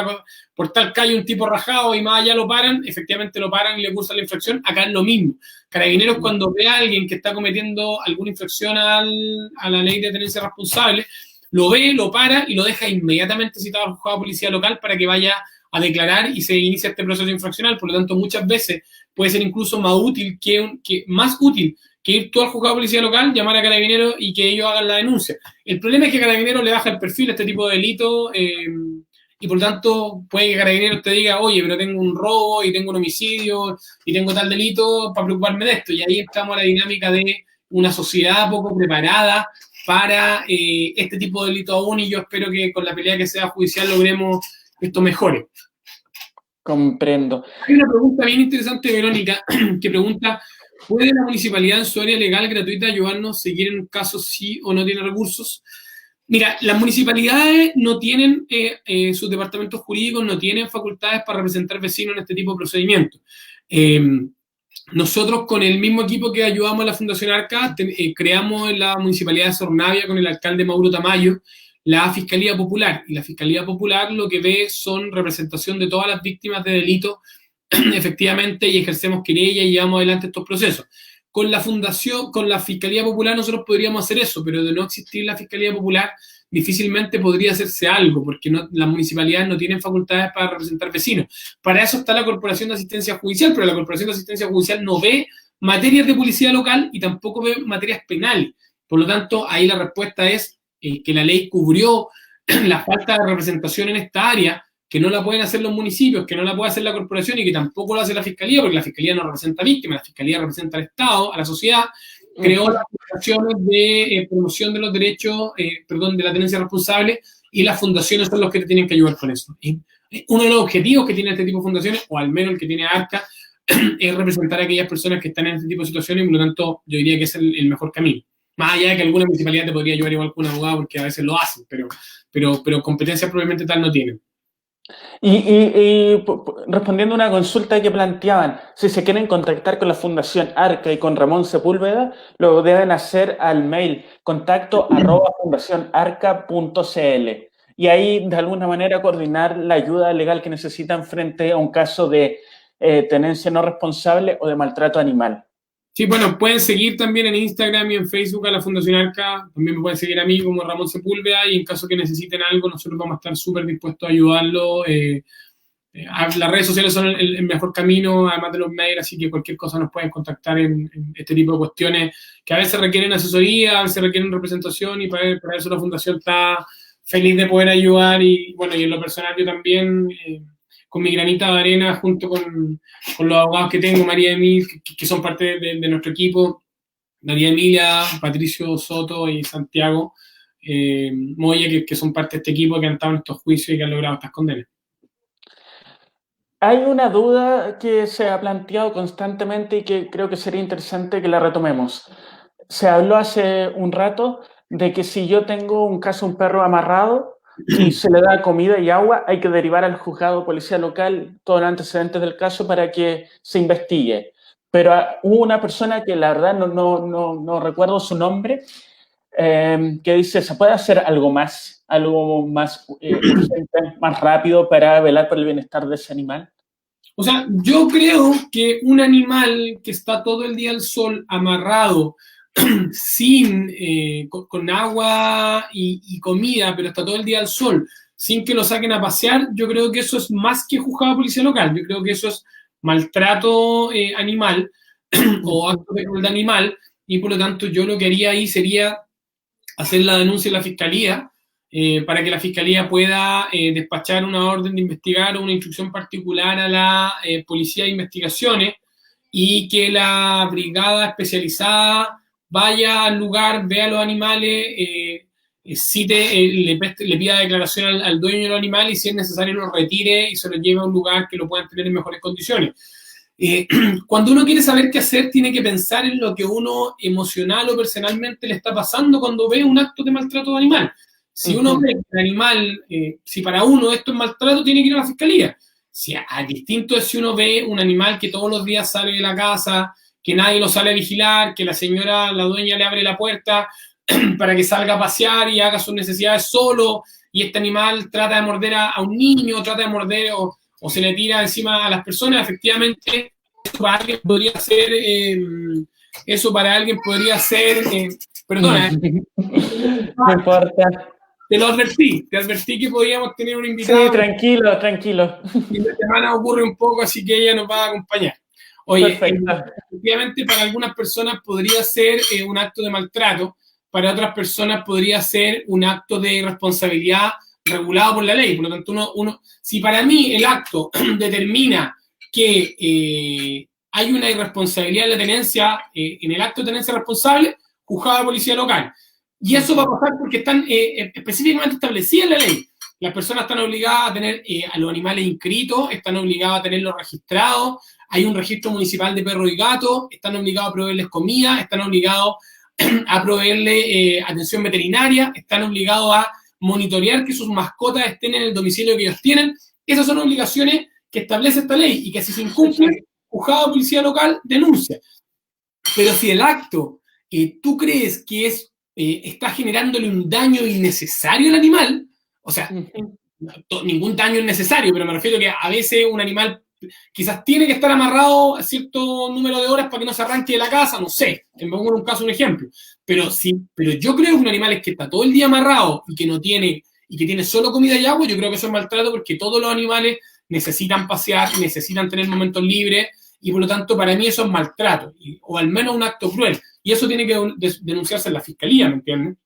S2: por tal calle un tipo rajado y más allá lo paran, efectivamente lo paran y le cursan la infracción. Acá es lo mismo. Carabineros, cuando ve a alguien que está cometiendo alguna infracción a la ley de tenencia responsable, lo ve, lo para y lo deja inmediatamente citado al juzgado de policía local para que vaya a declarar y se inicia este proceso infraccional. Por lo tanto, muchas veces puede ser incluso más útil que ir tú al juzgado de policía local, llamar a Carabineros y que ellos hagan la denuncia. El problema es que Carabineros le baja el perfil a este tipo de delito y por lo tanto puede que Carabineros te diga, oye, pero tengo un robo y tengo un homicidio y tengo tal delito para preocuparme de esto. Y ahí estamos a la dinámica de una sociedad poco preparada para este tipo de delito aún y yo espero que con la pelea que sea judicial logremos que esto mejore.
S1: Comprendo.
S2: Hay una pregunta bien interesante, Verónica, que pregunta, ¿puede la municipalidad en su área legal gratuita ayudarnos a seguir en un caso sí o no tiene recursos? Mira, las municipalidades no tienen, sus departamentos jurídicos no tienen facultades para representar vecinos en este tipo de procedimientos. Nosotros con el mismo equipo que ayudamos a la Fundación Arca, creamos en la Municipalidad de Sornavia con el alcalde Mauro Tamayo la Fiscalía Popular. Y la Fiscalía Popular lo que ve son representación de todas las víctimas de delitos efectivamente y ejercemos querella y llevamos adelante estos procesos. Con la Fundación, con la Fiscalía Popular nosotros podríamos hacer eso, pero de no existir la Fiscalía Popular, difícilmente podría hacerse algo, porque las municipalidades no tienen facultades para representar vecinos. Para eso está la Corporación de Asistencia Judicial, pero la Corporación de Asistencia Judicial no ve materias de policía local y tampoco ve materias penales. Por lo tanto, ahí la respuesta es que la ley cubrió la falta de representación en esta área, que no la pueden hacer los municipios, que no la puede hacer la corporación y que tampoco lo hace la fiscalía, porque la fiscalía no representa a víctimas, la fiscalía representa al Estado, a la sociedad. Creó las fundaciones de promoción de los derechos, de la tenencia responsable, y las fundaciones son los que te tienen que ayudar con eso. Y uno de los objetivos que tiene este tipo de fundaciones, o al menos el que tiene ARCA, es representar a aquellas personas que están en este tipo de situaciones, y por lo tanto yo diría que es el mejor camino. Más allá de que alguna municipalidad te podría ayudar igual con un abogado, porque a veces lo hacen, pero competencias probablemente tal no tienen.
S1: Respondiendo a una consulta que planteaban, si se quieren contactar con la Fundación Arca y con Ramón Sepúlveda, lo deben hacer al mail contacto@fundacionarca.cl y ahí de alguna manera coordinar la ayuda legal que necesitan frente a un caso de tenencia no responsable o de maltrato animal.
S2: Sí, bueno, pueden seguir también en Instagram y en Facebook a la Fundación Arca. También me pueden seguir a mí como Ramón Sepúlveda, y en caso que necesiten algo, nosotros vamos a estar súper dispuestos a ayudarlo. Las redes sociales son el mejor camino, además de los mails, así que cualquier cosa nos pueden contactar en este tipo de cuestiones que a veces requieren asesoría, a veces requieren representación, y para eso la Fundación está feliz de poder ayudar. Y bueno, y en lo personal yo también, con mi granita de arena, junto con los abogados que tengo, María Emilia, que son parte de nuestro equipo, María Emilia, Patricio Soto y Santiago Moya, que son parte de este equipo, que han estado en estos juicios y que han logrado estas condenas.
S1: Hay una duda que se ha planteado constantemente y que creo que sería interesante que la retomemos. Se habló hace un rato de que si yo tengo un caso, un perro amarrado y se le da comida y agua, hay que derivar al juzgado de policía local todos los antecedentes del caso para que se investigue. Pero hubo una persona que la verdad no recuerdo su nombre, que dice, ¿se puede hacer algo más urgente, más rápido para velar por el bienestar de ese animal?
S2: O sea, yo creo que un animal que está todo el día al sol, amarrado, con agua y comida, pero está todo el día al sol, sin que lo saquen a pasear, yo creo que eso es más que juzgado de policía local. Yo creo que eso es maltrato animal o acto de crueldad animal, y por lo tanto yo lo que haría ahí sería hacer la denuncia en la fiscalía, para que la fiscalía pueda despachar una orden de investigar o una instrucción particular a la policía de investigaciones, y que la brigada especializada vaya al lugar, vea los animales, le pida declaración al dueño de los animales, y si es necesario lo retire y se lo lleve a un lugar que lo puedan tener en mejores condiciones. Cuando uno quiere saber qué hacer, tiene que pensar en lo que uno emocional o personalmente le está pasando cuando ve un acto de maltrato de animal. Si uno ve que el animal, si para uno esto es maltrato, tiene que ir a la fiscalía. Si a distinto es si uno ve un animal que todos los días sale de la casa, que nadie lo sale a vigilar, que la señora, la dueña, le abre la puerta para que salga a pasear y haga sus necesidades solo, y este animal trata de morder a un niño, trata de morder o se le tira encima a las personas. Efectivamente, eso para alguien podría ser, perdona,
S1: no importa.
S2: te advertí que podíamos tener un invitado.
S1: Sí, tranquilo.
S2: Y la semana ocurre un poco, así que ella nos va a acompañar. Oye, efectivamente para algunas personas podría ser un acto de maltrato, para otras personas podría ser un acto de irresponsabilidad regulado por la ley. Por lo tanto, si para mí el acto determina que hay una irresponsabilidad de la tenencia, en el acto de tenencia responsable, juzgado de policía local. Y eso va a pasar porque están específicamente establecidas en la ley. Las personas están obligadas a tener a los animales inscritos, están obligadas a tenerlos registrados, hay un registro municipal de perros y gatos, están obligados a proveerles comida, están obligados a proveerle atención veterinaria, están obligados a monitorear que sus mascotas estén en el domicilio que ellos tienen. Esas son obligaciones que establece esta ley, y que si se incumplen, juzgado de policía local denuncia. Pero si el acto tú crees que está generándole un daño innecesario al animal, o sea, ningún daño es necesario, pero me refiero a que a veces un animal quizás tiene que estar amarrado a cierto número de horas para que no se arranque de la casa, no sé, te pongo en un caso un ejemplo, pero yo creo que un animal que está todo el día amarrado y que no tiene, y que tiene solo comida y agua, yo creo que eso es maltrato, porque todos los animales necesitan pasear, necesitan tener momentos libres, y por lo tanto para mí eso es maltrato, o al menos un acto cruel, y eso tiene que denunciarse en la fiscalía, ¿me entiendes?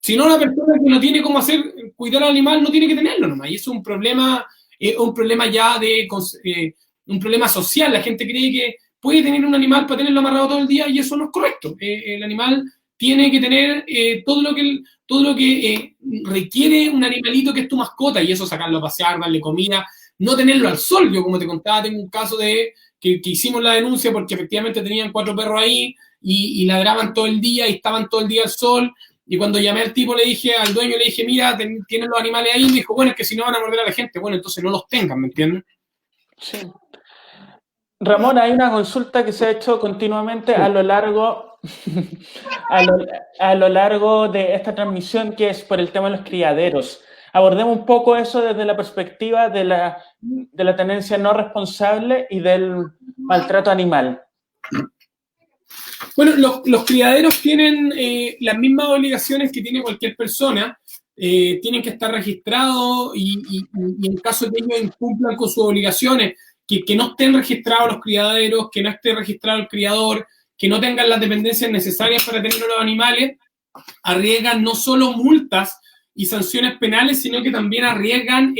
S2: Si no, la persona que no tiene cómo hacer, cuidar al animal, no tiene que tenerlo nomás. Y eso es un problema ya un problema social. La gente cree que puede tener un animal para tenerlo amarrado todo el día, y eso no es correcto. El animal tiene que tener todo lo que requiere un animalito que es tu mascota, y eso sacarlo a pasear, darle comida, no tenerlo al sol. Yo, como te contaba, tengo un caso de que hicimos la denuncia porque efectivamente tenían 4 perros ahí y ladraban todo el día y estaban todo el día al sol. Y cuando llamé al tipo, al dueño, le dije, mira, tienen los animales ahí, y me dijo, bueno, es que si no van a morder a la gente, bueno, entonces no los tengan, ¿me entiendes?
S1: Sí. Ramón, hay una consulta que se ha hecho continuamente a lo largo, a lo largo de esta transmisión, que es por el tema de los criaderos. Abordemos un poco eso desde la perspectiva de la tenencia no responsable y del maltrato animal.
S2: Bueno, los criaderos tienen las mismas obligaciones que tiene cualquier persona. Tienen que estar registrados y en caso de que ellos incumplan con sus obligaciones, que no estén registrados los criaderos, que no esté registrado el criador, que no tengan las dependencias necesarias para tener los animales, arriesgan no solo multas y sanciones penales, sino que también arriesgan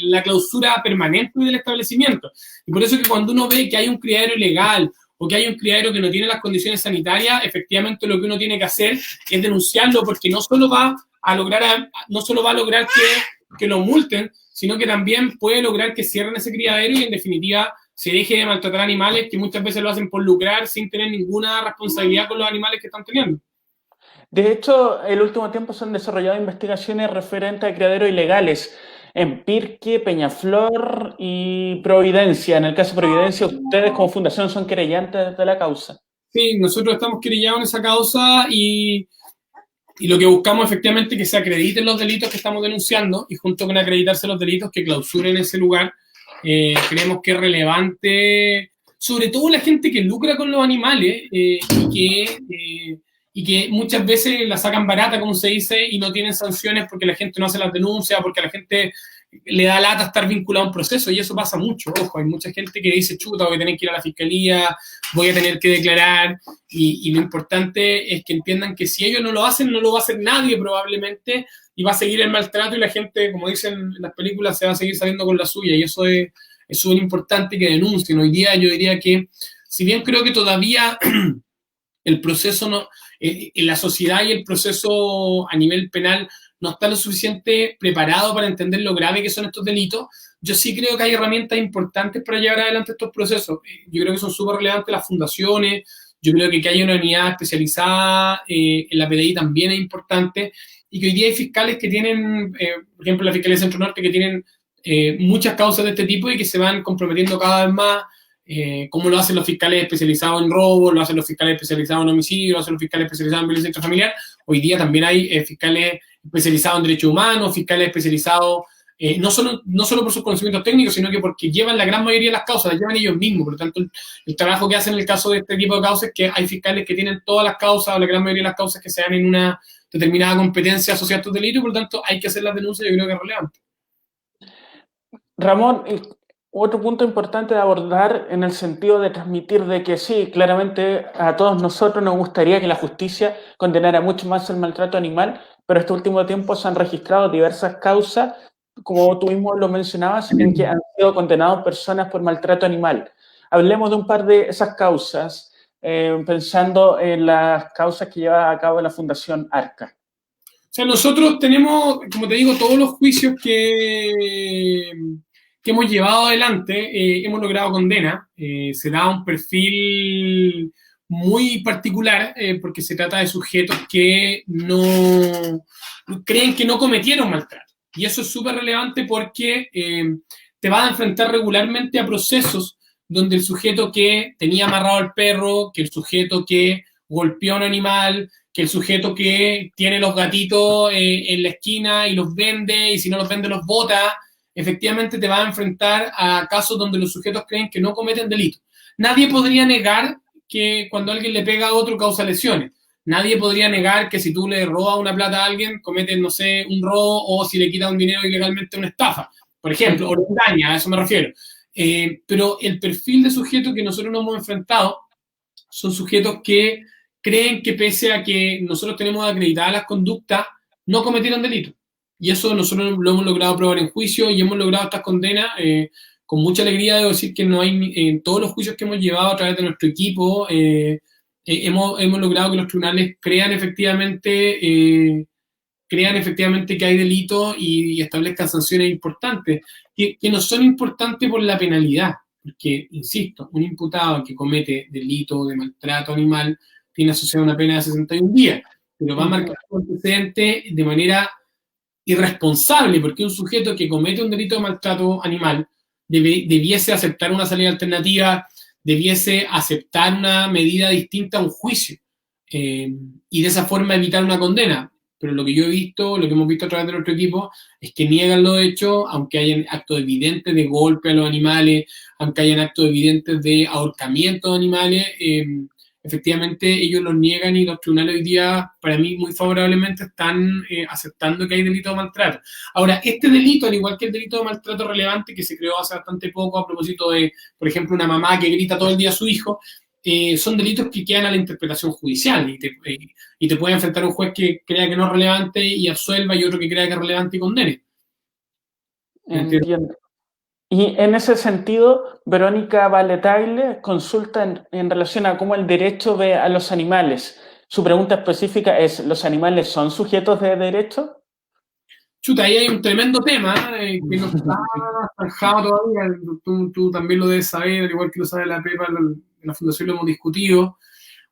S2: la clausura permanente del establecimiento. Y por eso que cuando uno ve que hay un criadero ilegal o que hay un criadero que no tiene las condiciones sanitarias, efectivamente lo que uno tiene que hacer es denunciarlo, porque no solo va a lograr que lo multen, sino que también puede lograr que cierren ese criadero y en definitiva se deje de maltratar animales, que muchas veces lo hacen por lucrar sin tener ninguna responsabilidad con los animales que están teniendo.
S1: De hecho, el último tiempo se han desarrollado investigaciones referentes a criaderos ilegales en Pirque, Peñaflor y Providencia. En el caso de Providencia, ustedes como fundación son querellantes de la causa.
S2: Sí, nosotros estamos querellados en esa causa y lo que buscamos efectivamente es que se acrediten los delitos que estamos denunciando, y junto con acreditarse los delitos, que clausuren ese lugar. Creemos que es relevante, sobre todo la gente que lucra con los animales y que muchas veces la sacan barata, como se dice, y no tienen sanciones porque la gente no hace las denuncias, porque a la gente le da lata estar vinculado a un proceso, y eso pasa mucho. Ojo, hay mucha gente que dice, chuta, voy a tener que ir a la fiscalía, voy a tener que declarar, y lo importante es que entiendan que si ellos no lo hacen, no lo va a hacer nadie probablemente, y va a seguir el maltrato, y la gente, como dicen en las películas, se va a seguir saliendo con la suya, y eso es súper importante que denuncien. Hoy día yo diría que, si bien creo que todavía el proceso no, en la sociedad y el proceso a nivel penal no está lo suficiente preparado para entender lo grave que son estos delitos, yo sí creo que hay herramientas importantes para llevar adelante estos procesos. Yo creo que son súper relevantes las fundaciones, yo creo que haya una unidad especializada en la PDI también es importante, y que hoy día hay fiscales que tienen, por ejemplo, la Fiscalía Centro Norte, que tienen muchas causas de este tipo y que se van comprometiendo cada vez más, como lo hacen los fiscales especializados en robo, lo hacen los fiscales especializados en homicidio, lo hacen los fiscales especializados en violencia intrafamiliar. Hoy día también hay fiscales especializados en derechos humanos, fiscales especializados no solo por sus conocimientos técnicos, sino que porque llevan la gran mayoría de las causas, las llevan ellos mismos. Por lo tanto, el trabajo que hacen en el caso de este tipo de causas es que hay fiscales que tienen todas las causas, o la gran mayoría de las causas que se dan en una determinada competencia asociada a estos delitos, y por lo tanto hay que hacer las denuncias. Yo creo que es relevante.
S1: Ramón, otro punto importante de abordar en el sentido de transmitir de que sí, claramente a todos nosotros nos gustaría que la justicia condenara mucho más el maltrato animal, pero este último tiempo se han registrado diversas causas, como tú mismo lo mencionabas, en que han sido condenados personas por maltrato animal. Hablemos de un par de esas causas, pensando en las causas que lleva a cabo la Fundación Arca.
S2: O sea, nosotros tenemos, como te digo, todos los juicios que hemos llevado adelante, hemos logrado condena. Se da un perfil muy particular, porque se trata de sujetos que no creen que no cometieron maltrato. Y eso es súper relevante porque te vas a enfrentar regularmente a procesos donde el sujeto que tenía amarrado al perro, que el sujeto que golpeó a un animal, que el sujeto que tiene los gatitos en la esquina y los vende, y si no los vende los bota, efectivamente te vas a enfrentar a casos donde los sujetos creen que no cometen delitos. Nadie podría negar que cuando alguien le pega a otro causa lesiones. Nadie podría negar que si tú le robas una plata a alguien, cometen, no sé, un robo, o si le quitas un dinero ilegalmente, una estafa, por ejemplo, o lo engaña, a eso me refiero. Pero el perfil de sujeto que nosotros nos hemos enfrentado son sujetos que creen que pese a que nosotros tenemos acreditadas las conductas, no cometieron delitos. Y eso nosotros lo hemos logrado probar en juicio y hemos logrado estas condenas. Con mucha alegría debo decir que no hay, en todos los juicios que hemos llevado a través de nuestro equipo, hemos logrado que los tribunales crean efectivamente que hay delito y establezcan sanciones importantes, que no son importantes por la penalidad, porque, insisto, un imputado que comete delito de maltrato animal tiene asociada una pena de 61 días, pero va a marcar su antecedente de manera irresponsable, porque un sujeto que comete un delito de maltrato animal debiese aceptar una salida alternativa, debiese aceptar una medida distinta a un juicio, y de esa forma evitar una condena. Pero lo que yo he visto, lo que hemos visto a través de nuestro equipo, es que niegan los hechos, aunque hayan actos evidentes de golpe a los animales, aunque hayan actos evidentes de ahorcamiento de animales, efectivamente ellos los niegan y los tribunales hoy día, para mí muy favorablemente, están aceptando que hay delito de maltrato. Ahora, este delito, al igual que el delito de maltrato relevante que se creó hace bastante poco a propósito de, por ejemplo, una mamá que grita todo el día a su hijo, son delitos que quedan a la interpretación judicial y te puede enfrentar un juez que crea que no es relevante y absuelva y otro que crea que es relevante y condene.
S1: Entiendo. Y en ese sentido, Verónica Valetaile consulta en relación a cómo el derecho ve a los animales. Su pregunta específica es, ¿los animales son sujetos de derecho?
S2: Chuta, ahí hay un tremendo tema que no está zanjado todavía. Tú también lo debes saber, al igual que lo sabe la Pepa, en la Fundación lo hemos discutido.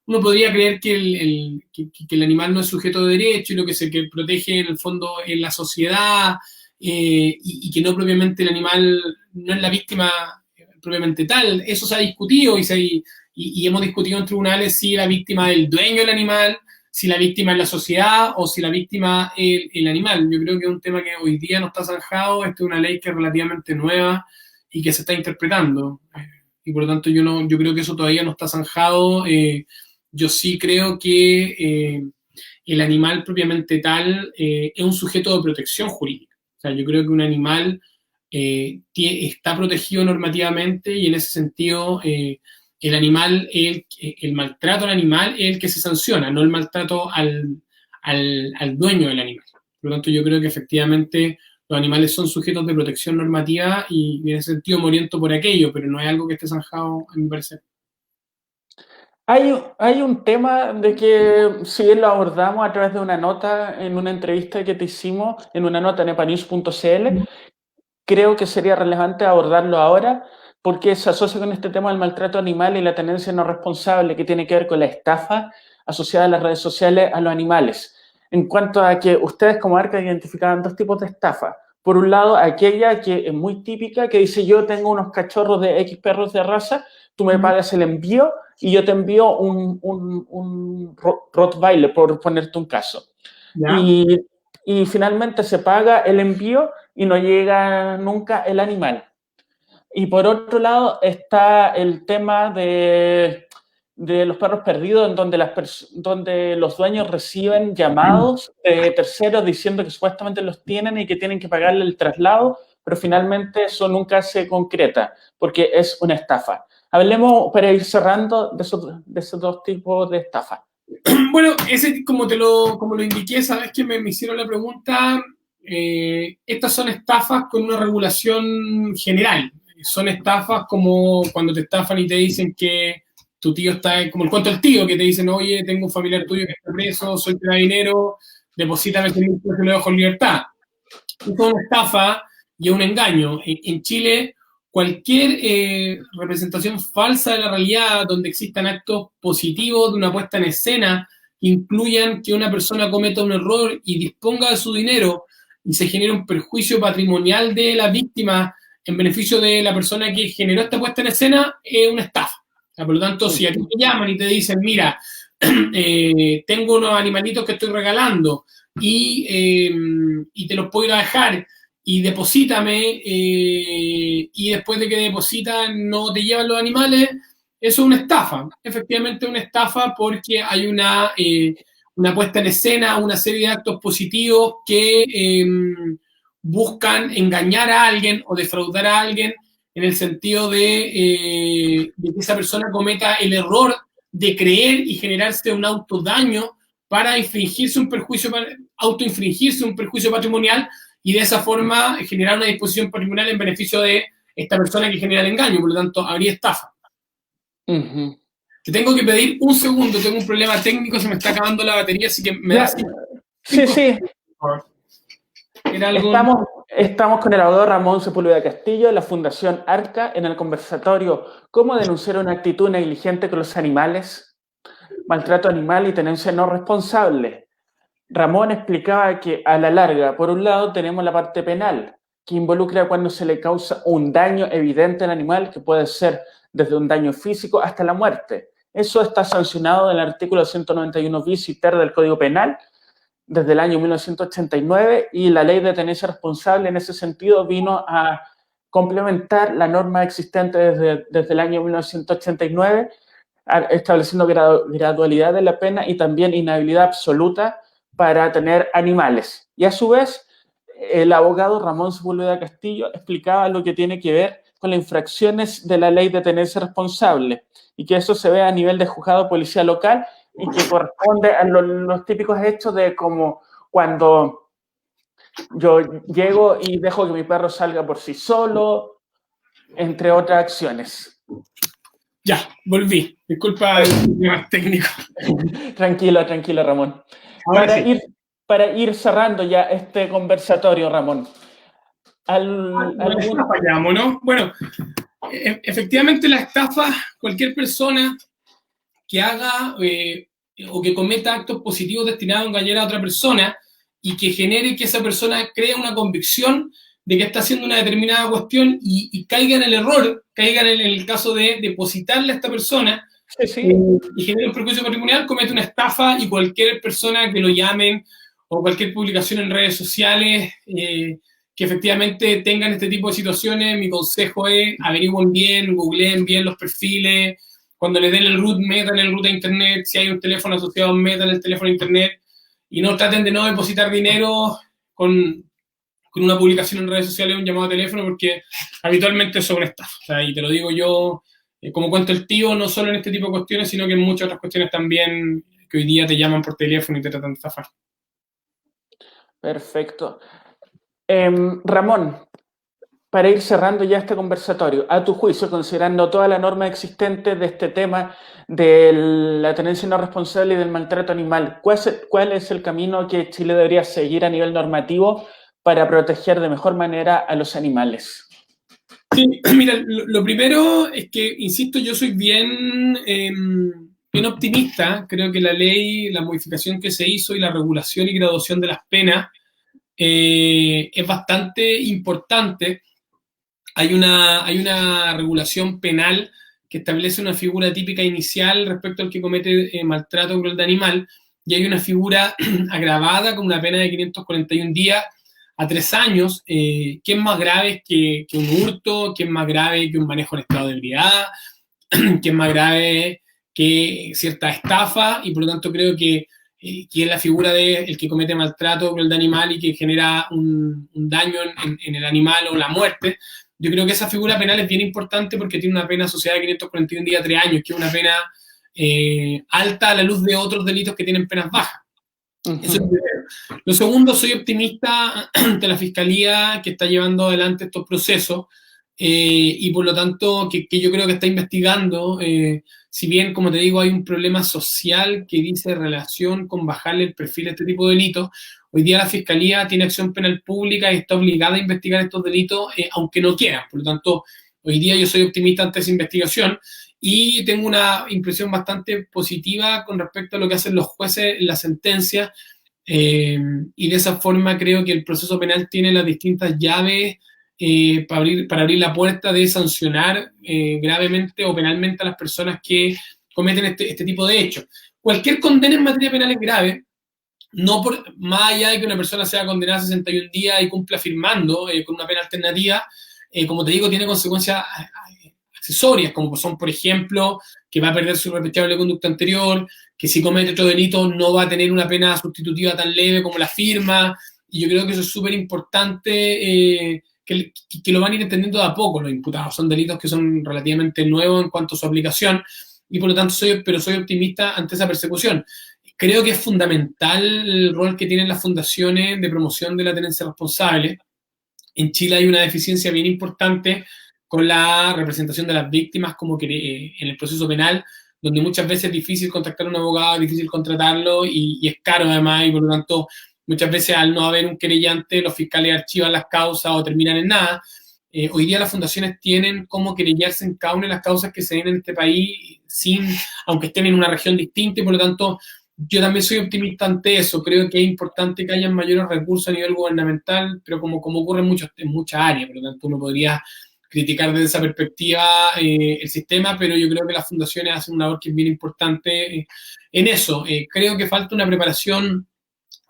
S2: Uno podría creer que el animal no es sujeto de derecho y lo que se que protege en el fondo es la sociedad, y que no propiamente el animal no es la víctima propiamente tal. Eso se ha discutido y hemos discutido en tribunales si la víctima es el dueño del animal, si la víctima es la sociedad o si la víctima es el animal. Yo creo que es un tema que hoy día no está zanjado. Esta es una ley que es relativamente nueva y que se está interpretando. Y por lo tanto yo creo que eso todavía no está zanjado. Yo sí creo que el animal propiamente tal es un sujeto de protección jurídica. O sea, yo creo que un animal está protegido normativamente y en ese sentido el animal, el maltrato al animal es el que se sanciona, no el maltrato al dueño del animal. Por lo tanto, yo creo que efectivamente los animales son sujetos de protección normativa y en ese sentido me oriento por aquello, pero no es algo que esté zanjado, a mi parecer.
S1: Hay un tema de que, si bien lo abordamos a través de una nota en una entrevista que te hicimos, en una nota en epanews.cl, creo que sería relevante abordarlo ahora porque se asocia con este tema del maltrato animal y la tenencia no responsable que tiene que ver con la estafa asociada a las redes sociales a los animales. En cuanto a que ustedes como ARCA identificaban dos tipos de estafa. Por un lado, aquella que es muy típica, que dice yo tengo unos cachorros de X perros de raza, tú me pagas el envío y yo te envío un Rottweiler, por ponerte un caso. Y finalmente se paga el envío y no llega nunca el animal. Y por otro lado está el tema de los perros perdidos, en donde los dueños reciben llamados de terceros diciendo que supuestamente los tienen y que tienen que pagarle el traslado, pero finalmente eso nunca se concreta porque es una estafa. Hablemos, para ir cerrando, de esos dos tipos de estafa.
S2: Bueno, ese, como lo indiqué, sabes que me hicieron la pregunta, estas son estafas con una regulación general. Son estafas como cuando te estafan y te dicen que tu tío está, como el cuento del tío, que te dicen, oye, tengo un familiar tuyo que está preso, soy carabinero, deposítame ese dinero y lo dejo en libertad. Es una estafa y es un engaño. En Chile, cualquier representación falsa de la realidad donde existan actos positivos de una puesta en escena que incluyan que una persona cometa un error y disponga de su dinero y se genere un perjuicio patrimonial de la víctima en beneficio de la persona que generó esta puesta en escena, es una estafa. O sea, por lo tanto, si a ti te llaman y te dicen, mira, tengo unos animalitos que estoy regalando y te los puedo ir a dejar y deposítame, y después de que depositan no te llevan los animales, eso es una estafa. Efectivamente es una estafa porque hay una puesta en escena, una serie de actos positivos que buscan engañar a alguien o defraudar a alguien en el sentido de que esa persona cometa el error de creer y generarse un autodaño para infringirse un perjuicio, autoinfringirse un perjuicio patrimonial y de esa forma generar una disposición patrimonial en beneficio de esta persona que genera el engaño. Por lo tanto, habría estafa. Te tengo que pedir un segundo, tengo un problema técnico, se me está acabando la batería, así que me das
S1: Sí, sí.
S2: Era algo...
S1: Estamos con el abogado Ramón Sepúlveda Castillo de la Fundación Arca en el conversatorio ¿Cómo denunciar una actitud negligente con los animales? Maltrato animal y tenencia no responsable. Ramón explicaba que a la larga, por un lado, tenemos la parte penal, que involucra cuando se le causa un daño evidente al animal, que puede ser desde un daño físico hasta la muerte. Eso está sancionado en el artículo 191 bis y ter del Código Penal desde el año 1989 y la ley de tenencia responsable en ese sentido vino a complementar la norma existente desde el año 1989, estableciendo gradualidad de la pena y también inhabilidad absoluta para tener animales. Y a su vez, el abogado Ramón Sepúlveda Castillo explicaba lo que tiene que ver con las infracciones de la ley de tenencia responsable y que eso se ve a nivel de juzgado de policía local y que corresponde a los típicos hechos de como cuando yo llego y dejo que mi perro salga por sí solo, entre otras acciones.
S2: Ya, volví. Disculpa el problema técnico.
S1: Tranquilo, Ramón. Para ir cerrando ya este conversatorio, Ramón.
S2: Fallamos, ¿no? Bueno, efectivamente la estafa, cualquier persona que haga o que cometa actos positivos destinados a engañar a otra persona y que genere que esa persona crea una convicción de que está haciendo una determinada cuestión y caiga en el error, caiga en el caso de depositarle a esta persona y genere un perjuicio patrimonial, comete una estafa y cualquier persona que lo llamen o cualquier publicación en redes sociales que efectivamente tengan este tipo de situaciones, mi consejo es averigüen bien, googleen bien los perfiles, cuando le den el root, metan el root a internet, si hay un teléfono asociado, metan el teléfono a internet y no traten de no depositar dinero con una publicación en redes sociales, un llamado a teléfono, porque habitualmente es sobre estafa. O sea, y te lo digo yo, como cuento el tío, no solo en este tipo de cuestiones, sino que en muchas otras cuestiones también que hoy día te llaman por teléfono y te tratan de estafar.
S1: Perfecto. Ramón, para ir cerrando ya este conversatorio, a tu juicio, considerando toda la norma existente de este tema de la tenencia no responsable y del maltrato animal, ¿cuál es el camino que Chile debería seguir a nivel normativo para proteger de mejor manera a los animales?
S2: Sí, mira, lo primero es que, insisto, yo soy bien optimista. Creo que la ley, la modificación que se hizo y la regulación y graduación de las penas es bastante importante. Hay una regulación penal que establece una figura típica inicial respecto al que comete maltrato o crueldad animal, y hay una figura agravada con una pena de 541 días a 3 años, que es más grave que un hurto, que es más grave que un manejo en estado de ebriedad, que es más grave que cierta estafa, y por lo tanto creo que es la figura del que comete maltrato, crueldad animal y que genera un daño en el animal o la muerte. Yo creo que esa figura penal es bien importante porque tiene una pena asociada de 541 días a 3 años, que es una pena alta a la luz de otros delitos que tienen penas bajas. Eso es lo primero. Lo segundo, soy optimista ante la Fiscalía que está llevando adelante estos procesos y por lo tanto que yo creo que está investigando, si bien, como te digo, hay un problema social que dice relación con bajarle el perfil a este tipo de delitos, hoy día la Fiscalía tiene acción penal pública y está obligada a investigar estos delitos, aunque no quiera. Por lo tanto, hoy día yo soy optimista ante esa investigación y tengo una impresión bastante positiva con respecto a lo que hacen los jueces en la sentencia, y de esa forma creo que el proceso penal tiene las distintas llaves para abrir la puerta de sancionar gravemente o penalmente a las personas que cometen este tipo de hechos. Cualquier condena en materia penal es grave, no por, más allá de que una persona sea condenada a 61 días y cumpla firmando con una pena alternativa, como te digo, tiene consecuencias accesorias, como son, por ejemplo, que va a perder su reprochable conducta anterior, que si comete otro delito no va a tener una pena sustitutiva tan leve como la firma, y yo creo que eso es súper importante, que lo van a ir entendiendo de a poco los imputados. Son delitos que son relativamente nuevos en cuanto a su aplicación, y por lo tanto soy optimista ante esa persecución. Creo que es fundamental el rol que tienen las fundaciones de promoción de la tenencia responsable. En Chile hay una deficiencia bien importante con la representación de las víctimas como que en el proceso penal, donde muchas veces es difícil contactar a un abogado, es difícil contratarlo y es caro además, y por lo tanto muchas veces al no haber un querellante los fiscales archivan las causas o terminan en nada. Hoy día las fundaciones tienen cómo querellarse en cada una de las causas que se den en este país, aunque estén en una región distinta, y por lo tanto yo también soy optimista ante eso. Creo que es importante que haya mayores recursos a nivel gubernamental, pero como ocurre en muchas áreas, por lo tanto uno podría criticar desde esa perspectiva el sistema, pero yo creo que las fundaciones hacen una labor que es bien importante en eso. Creo que falta una preparación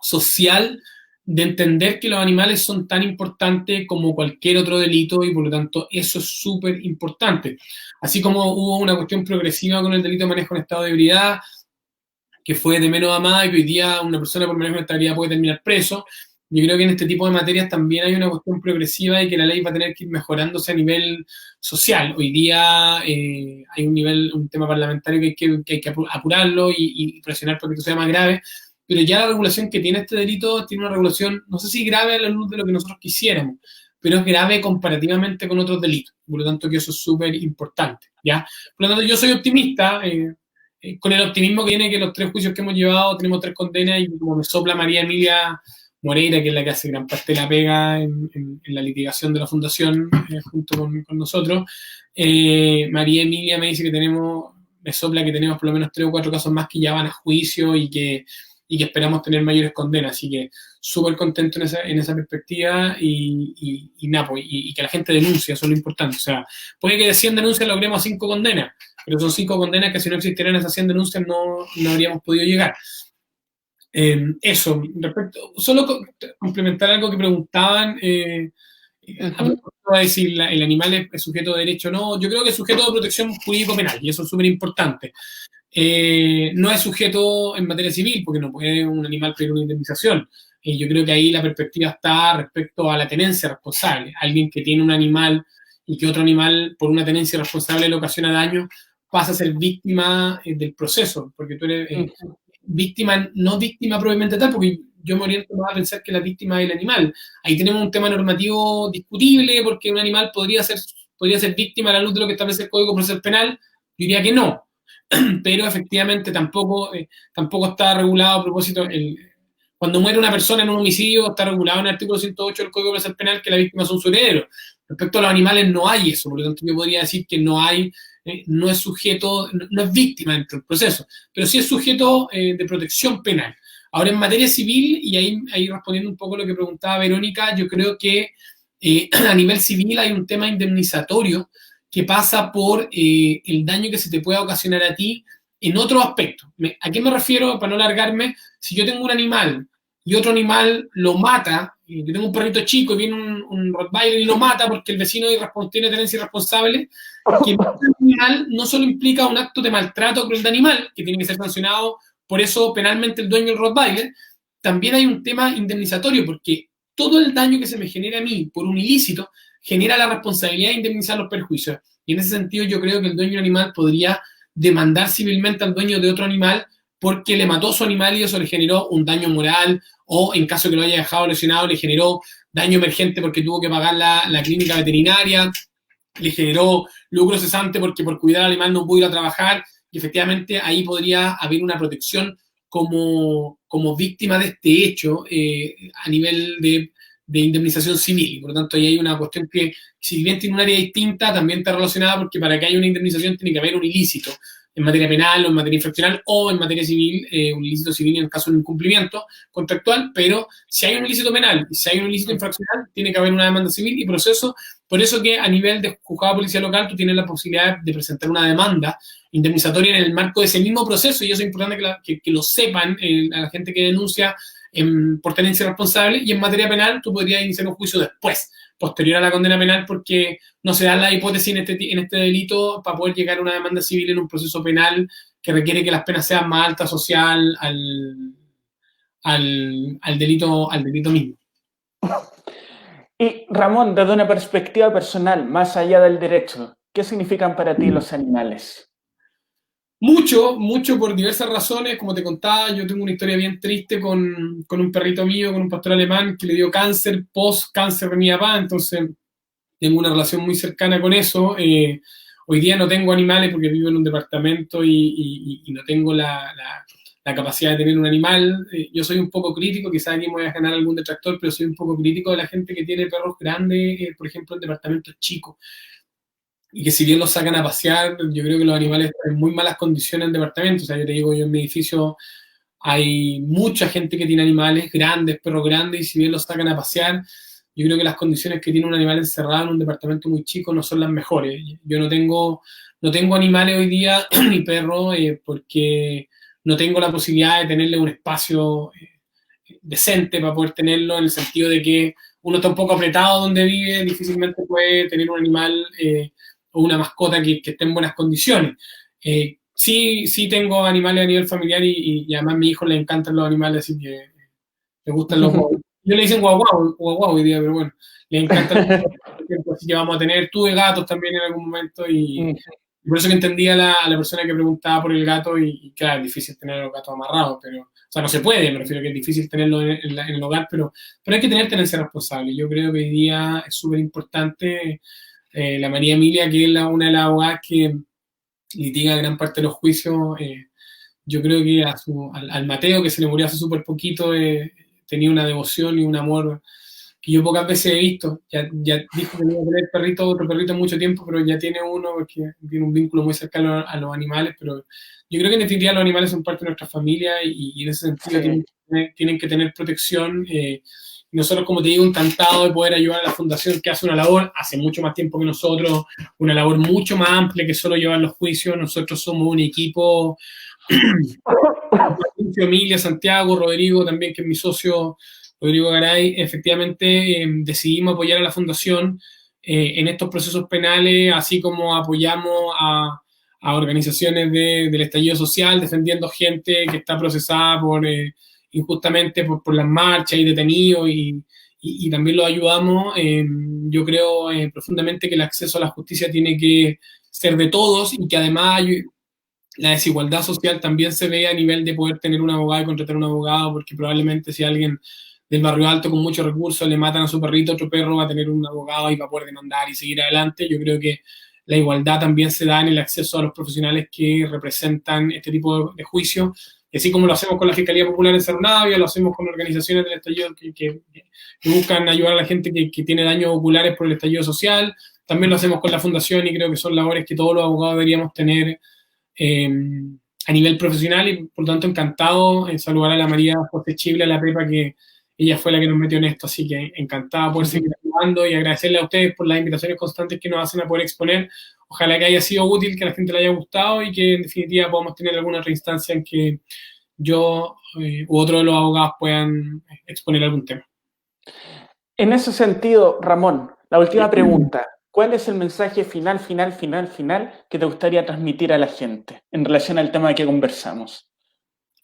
S2: social de entender que los animales son tan importantes como cualquier otro delito y por lo tanto eso es súper importante. Así como hubo una cuestión progresiva con el delito de manejo en estado de ebriedad, que fue de menos a más y que hoy día una persona por manejo de estabilidad puede terminar preso. Yo creo que en este tipo de materias también hay una cuestión progresiva y que la ley va a tener que ir mejorándose a nivel social. Hoy día hay un tema parlamentario que hay que apurarlo y presionar para que esto sea más grave, pero ya la regulación que tiene este delito tiene una regulación, no sé si grave a la luz de lo que nosotros quisiéramos, pero es grave comparativamente con otros delitos. Por lo tanto, que eso es súper importante, ¿ya? Por lo tanto, yo soy optimista, con el optimismo que tiene que los 3 juicios que hemos llevado tenemos 3 condenas y como me sopla María Emilia Moreira, que es la que hace gran parte de la pega en la litigación de la fundación junto con nosotros, María Emilia me dice que me sopla que tenemos por lo menos 3 o 4 casos más que ya van a juicio y que esperamos tener mayores condenas, así que súper contento en esa perspectiva y que la gente denuncie, eso es lo importante. O sea, puede que de 100 denuncias logremos 5 condenas, pero son 5 condenas que si no existieran esas 100 denuncias no habríamos podido llegar. Eso, solo complementar algo que preguntaban, a decir, el animal es sujeto de derecho o no, yo creo que es sujeto de protección jurídico penal, y eso es súper importante. No es sujeto en materia civil, porque no puede un animal pedir una indemnización. Yo creo que ahí la perspectiva está respecto a la tenencia responsable. Alguien que tiene un animal y que otro animal, por una tenencia responsable, le ocasiona daño, pasa a ser víctima del proceso, porque tú eres víctima, no víctima propiamente tal, porque yo me oriento más a pensar que la víctima es el animal. Ahí tenemos un tema normativo discutible, porque un animal podría ser víctima a la luz de lo que establece el Código Procesal Penal. Yo diría que no, pero efectivamente tampoco está regulado a propósito. Cuando muere una persona en un homicidio, está regulado en el artículo 108 del Código Procesal Penal que las víctimas son su heredero. Respecto a los animales no hay eso, por lo tanto yo podría decir que no es sujeto, no es víctima dentro del proceso, pero sí es sujeto de protección penal. Ahora, en materia civil, y ahí respondiendo un poco lo que preguntaba Verónica, yo creo que a nivel civil hay un tema indemnizatorio que pasa por el daño que se te pueda ocasionar a ti en otro aspecto. ¿A qué me refiero? Para no alargarme, si yo tengo un animal y otro animal lo mata, y yo tengo un perrito chico y viene un Rottweiler y lo mata porque el vecino tiene tenencia irresponsable, que matar al animal no solo implica un acto de maltrato cruel de animal, que tiene que ser sancionado por eso penalmente el dueño del Rottweiler, también hay un tema indemnizatorio, porque todo el daño que se me genera a mí por un ilícito genera la responsabilidad de indemnizar los perjuicios. Y en ese sentido yo creo que el dueño de un animal podría demandar civilmente al dueño de otro animal porque le mató a su animal y eso le generó un daño moral, o en caso que lo haya dejado lesionado, le generó daño emergente porque tuvo que pagar la clínica veterinaria, le generó lucro cesante porque por cuidar al animal no pudo ir a trabajar, y efectivamente ahí podría haber una protección como víctima de este hecho a nivel de indemnización civil. Por lo tanto, ahí hay una cuestión que, si bien tiene un área distinta, también está relacionada porque para que haya una indemnización tiene que haber un ilícito en materia penal o en materia infraccional o en materia civil, un ilícito civil en el caso de un incumplimiento contractual, pero si hay un ilícito penal y si hay un ilícito infraccional, tiene que haber una demanda civil y proceso Por eso que a nivel de juzgado de policía local tú tienes la posibilidad de presentar una demanda indemnizatoria en el marco de ese mismo proceso, y eso es importante que lo sepan a la gente que denuncia por tenencia responsable, y en materia penal tú podrías iniciar un juicio después, posterior a la condena penal, porque no se da la hipótesis en este delito para poder llegar a una demanda civil en un proceso penal que requiere que las penas sean más altas social al delito mismo.
S1: Y Ramón, desde una perspectiva personal, más allá del derecho, ¿qué significan para ti los animales?
S2: Mucho, mucho por diversas razones. Como te contaba, yo tengo una historia bien triste con un perrito mío, con un pastor alemán que le dio cáncer, post-cáncer de mi papá, entonces tengo una relación muy cercana con eso. Hoy día no tengo animales porque vivo en un departamento y no tengo la capacidad de tener un animal. Yo soy un poco crítico, quizás aquí me voy a ganar algún detractor, pero soy un poco crítico de la gente que tiene perros grandes, por ejemplo, en departamentos chicos. Y que si bien los sacan a pasear, yo creo que los animales están en muy malas condiciones en departamentos. O sea, yo te digo, yo en mi edificio hay mucha gente que tiene animales grandes, perros grandes, y si bien los sacan a pasear, yo creo que las condiciones que tiene un animal encerrado en un departamento muy chico no son las mejores. Yo no tengo animales hoy día, ni perro, porque no tengo la posibilidad de tenerle un espacio decente para poder tenerlo, en el sentido de que uno está un poco apretado donde vive, difícilmente puede tener un animal o una mascota que esté en buenas condiciones. Sí tengo animales a nivel familiar y además a mi hijo le encantan los animales, así que le gustan los guau. Yo le dicen guau guau hoy día, pero bueno, le encantan los guau, así que vamos a tener. Tuve gatos también en algún momento y por eso que entendía a la persona que preguntaba por el gato y claro, es difícil tener a los gatos amarrados, pero, o sea, no se puede, me refiero a que es difícil tenerlo en el hogar, pero hay que tener tenencia responsable. Yo creo que hoy día es súper importante. La María Emilia, que es una de las abogadas que litiga gran parte de los juicios, yo creo que al Mateo, que se le murió hace súper poquito, tenía una devoción y un amor que yo pocas veces he visto. Ya dijo que no iba a tener otro perrito mucho tiempo, pero ya tiene uno porque tiene un vínculo muy cercano a los animales, pero yo creo que en definitiva los animales son parte de nuestra familia y en ese sentido
S1: Sí.
S2: tienen que tener protección. Nosotros, como te digo, encantados de poder ayudar a la fundación, que hace una labor hace mucho más tiempo que nosotros, una labor mucho más amplia que solo llevar los juicios. Nosotros somos un equipo, Emilia, Santiago, Rodrigo también, que es mi socio, Rodrigo Garay, efectivamente decidimos apoyar a la fundación en estos procesos penales, así como apoyamos a organizaciones del estallido social, defendiendo gente que está procesada injustamente por las marchas y detenidos, y también los ayudamos. Yo creo profundamente que el acceso a la justicia tiene que ser de todos y que además la desigualdad social también se ve a nivel de poder tener un abogado y contratar un abogado, porque probablemente si alguien del barrio alto con muchos recursos le matan a su perrito, otro perro va a tener un abogado y va a poder demandar y seguir adelante. Yo creo que la igualdad también se da en el acceso a los profesionales que representan este tipo de juicios, y así como lo hacemos con la Fiscalía Popular en Cerro Navia, lo hacemos con organizaciones del estallido que buscan ayudar a la gente que tiene daños oculares por el estallido social. También lo hacemos con la Fundación, y creo que son labores que todos los abogados deberíamos tener a nivel profesional, y por lo tanto encantado en saludar a la María José Chible, a la Pepa, que ella fue la que nos metió en esto, así que encantado de poder seguir ayudando y agradecerle a ustedes por las invitaciones constantes que nos hacen a poder exponer. Ojalá que haya sido útil, que a la gente le haya gustado y que en definitiva podamos tener alguna otra instancia en que yo u otro de los abogados puedan exponer algún tema.
S1: En ese sentido, Ramón, la última pregunta. ¿Cuál es el mensaje final que te gustaría transmitir a la gente en relación al tema que conversamos?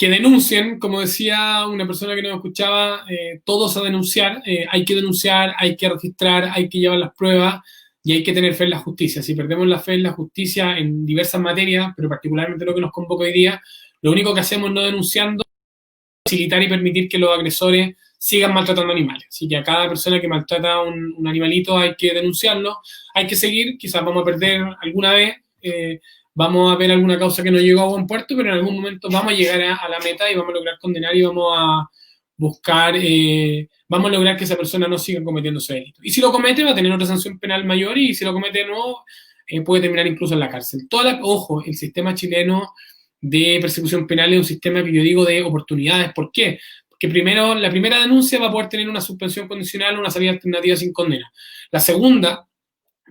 S2: Que denuncien, como decía una persona que nos escuchaba, todos a denunciar. Hay que denunciar, hay que registrar, hay que llevar las pruebas y hay que tener fe en la justicia. Si perdemos la fe en la justicia en diversas materias, pero particularmente lo que nos convoca hoy día, lo único que hacemos no denunciando es facilitar y permitir que los agresores sigan maltratando animales. Así que a cada persona que maltrata un animalito hay que denunciarlo, hay que seguir. Quizás vamos a perder alguna vez, vamos a ver alguna causa que no llegó a buen puerto, pero en algún momento vamos a llegar a la meta y vamos a lograr condenar y vamos a buscar, vamos a lograr que esa persona no siga cometiendo ese delito. Y si lo comete, va a tener otra sanción penal mayor, y si lo comete no, puede terminar incluso en la cárcel. Ojo, el sistema chileno de persecución penal es un sistema que yo digo de oportunidades. ¿Por qué? Porque primero, la primera denuncia va a poder tener una suspensión condicional o una salida alternativa sin condena. La segunda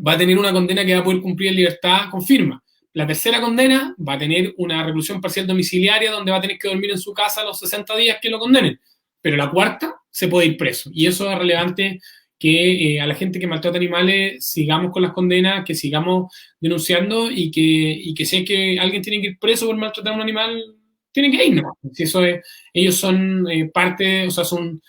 S2: va a tener una condena que va a poder cumplir en libertad con firma. La tercera condena va a tener una reclusión parcial domiciliaria donde va a tener que dormir en su casa los 60 días que lo condenen. Pero la cuarta se puede ir preso. Y eso es relevante que a la gente que maltrata animales sigamos con las condenas, que sigamos denunciando y que si hay que alguien tiene que ir preso por maltratar a un animal, tienen que ir, ¿no? Si eso es, ellos son parte, o sea, son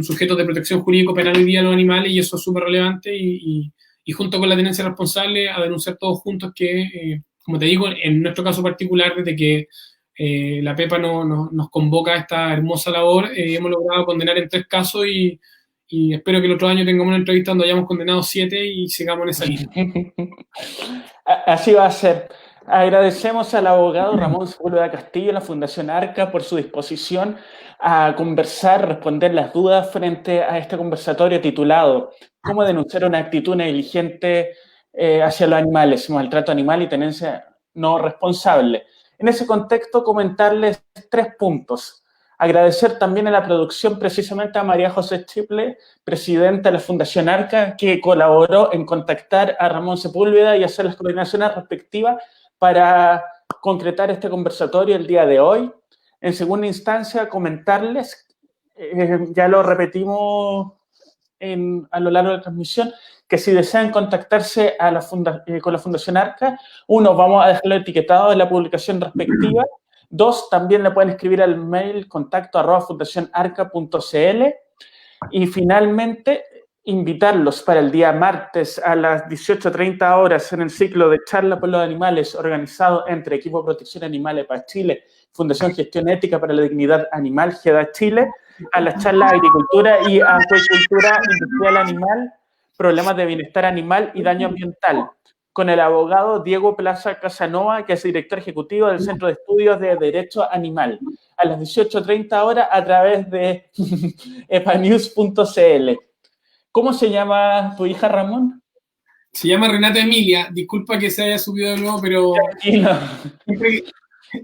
S2: sujetos de protección jurídico penal hoy día los animales y eso es súper relevante y junto con la tenencia responsable a denunciar todos juntos que, como te digo, en nuestro caso particular, desde que la Pepa nos convoca a esta hermosa labor, hemos logrado condenar en 3 casos y espero que el otro año tengamos una entrevista donde hayamos condenado 7 y sigamos en esa línea.
S1: Así va a ser. Agradecemos al abogado Ramón Sepúlveda Castillo, la Fundación Arca, por su disposición a conversar, responder las dudas frente a este conversatorio titulado ¿Cómo denunciar una actitud negligente hacia los animales, maltrato animal y tenencia no responsable? En ese contexto, comentarles 3 puntos. Agradecer también a la producción, precisamente a María José Chiple, presidenta de la Fundación Arca, que colaboró en contactar a Ramón Sepúlveda y hacer las coordinaciones respectivas para concretar este conversatorio el día de hoy. En segunda instancia, comentarles, ya lo repetimos a lo largo de la transmisión, que si desean contactarse con la Fundación Arca, uno, vamos a dejarlo etiquetado en la publicación respectiva. 2, también le pueden escribir al mail contacto@fundacionarca.cl. Y finalmente, invitarlos para el día martes a las 18:30 horas en el ciclo de charla por los animales organizado entre Equipo de Protección Animal EPA Chile, Fundación Gestión Ética para la Dignidad Animal, GEDA Chile, a las charlas Agricultura y Acuicultura Industrial Animal, Problemas de Bienestar Animal y Daño Ambiental, con el abogado Diego Plaza Casanova, que es director ejecutivo del Centro de Estudios de Derecho Animal, a las 18:30 horas a través de epanews.cl. ¿Cómo se llama tu hija, Ramón?
S2: Se llama Renata Emilia. Disculpa que se haya subido de nuevo, pero
S1: Tranquilo.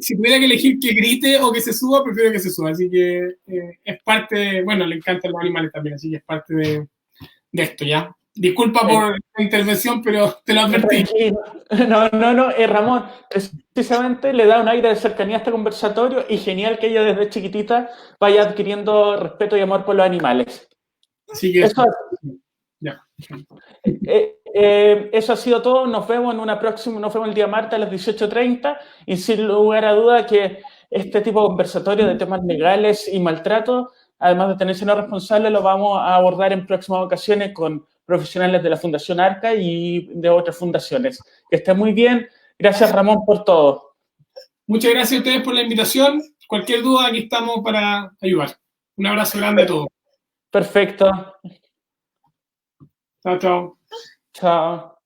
S2: si tuviera que elegir que grite o que se suba, prefiero que se suba. Así que es parte, bueno, le encantan los animales también, así que es parte de esto, ¿ya? Disculpa por la intervención, pero te lo advertí.
S1: Tranquilo. No, Ramón, precisamente le da un aire de cercanía a este conversatorio y genial que ella desde chiquitita vaya adquiriendo respeto y amor por los animales.
S2: Así que
S1: Eso,
S2: ya.
S1: Eso ha sido todo. Nos vemos el día martes a las 18:30 y sin lugar a duda que este tipo de conversatorio de temas legales y maltrato, además de tenencia no responsable, lo vamos a abordar en próximas ocasiones con profesionales de la Fundación Arca y de otras fundaciones. Que esté muy bien. Gracias, Ramón, por todo.
S2: Muchas gracias a ustedes por la invitación. Cualquier duda, aquí estamos para ayudar. Un abrazo grande a todos.
S1: Perfecto.
S2: Chao, chao.
S1: Chao.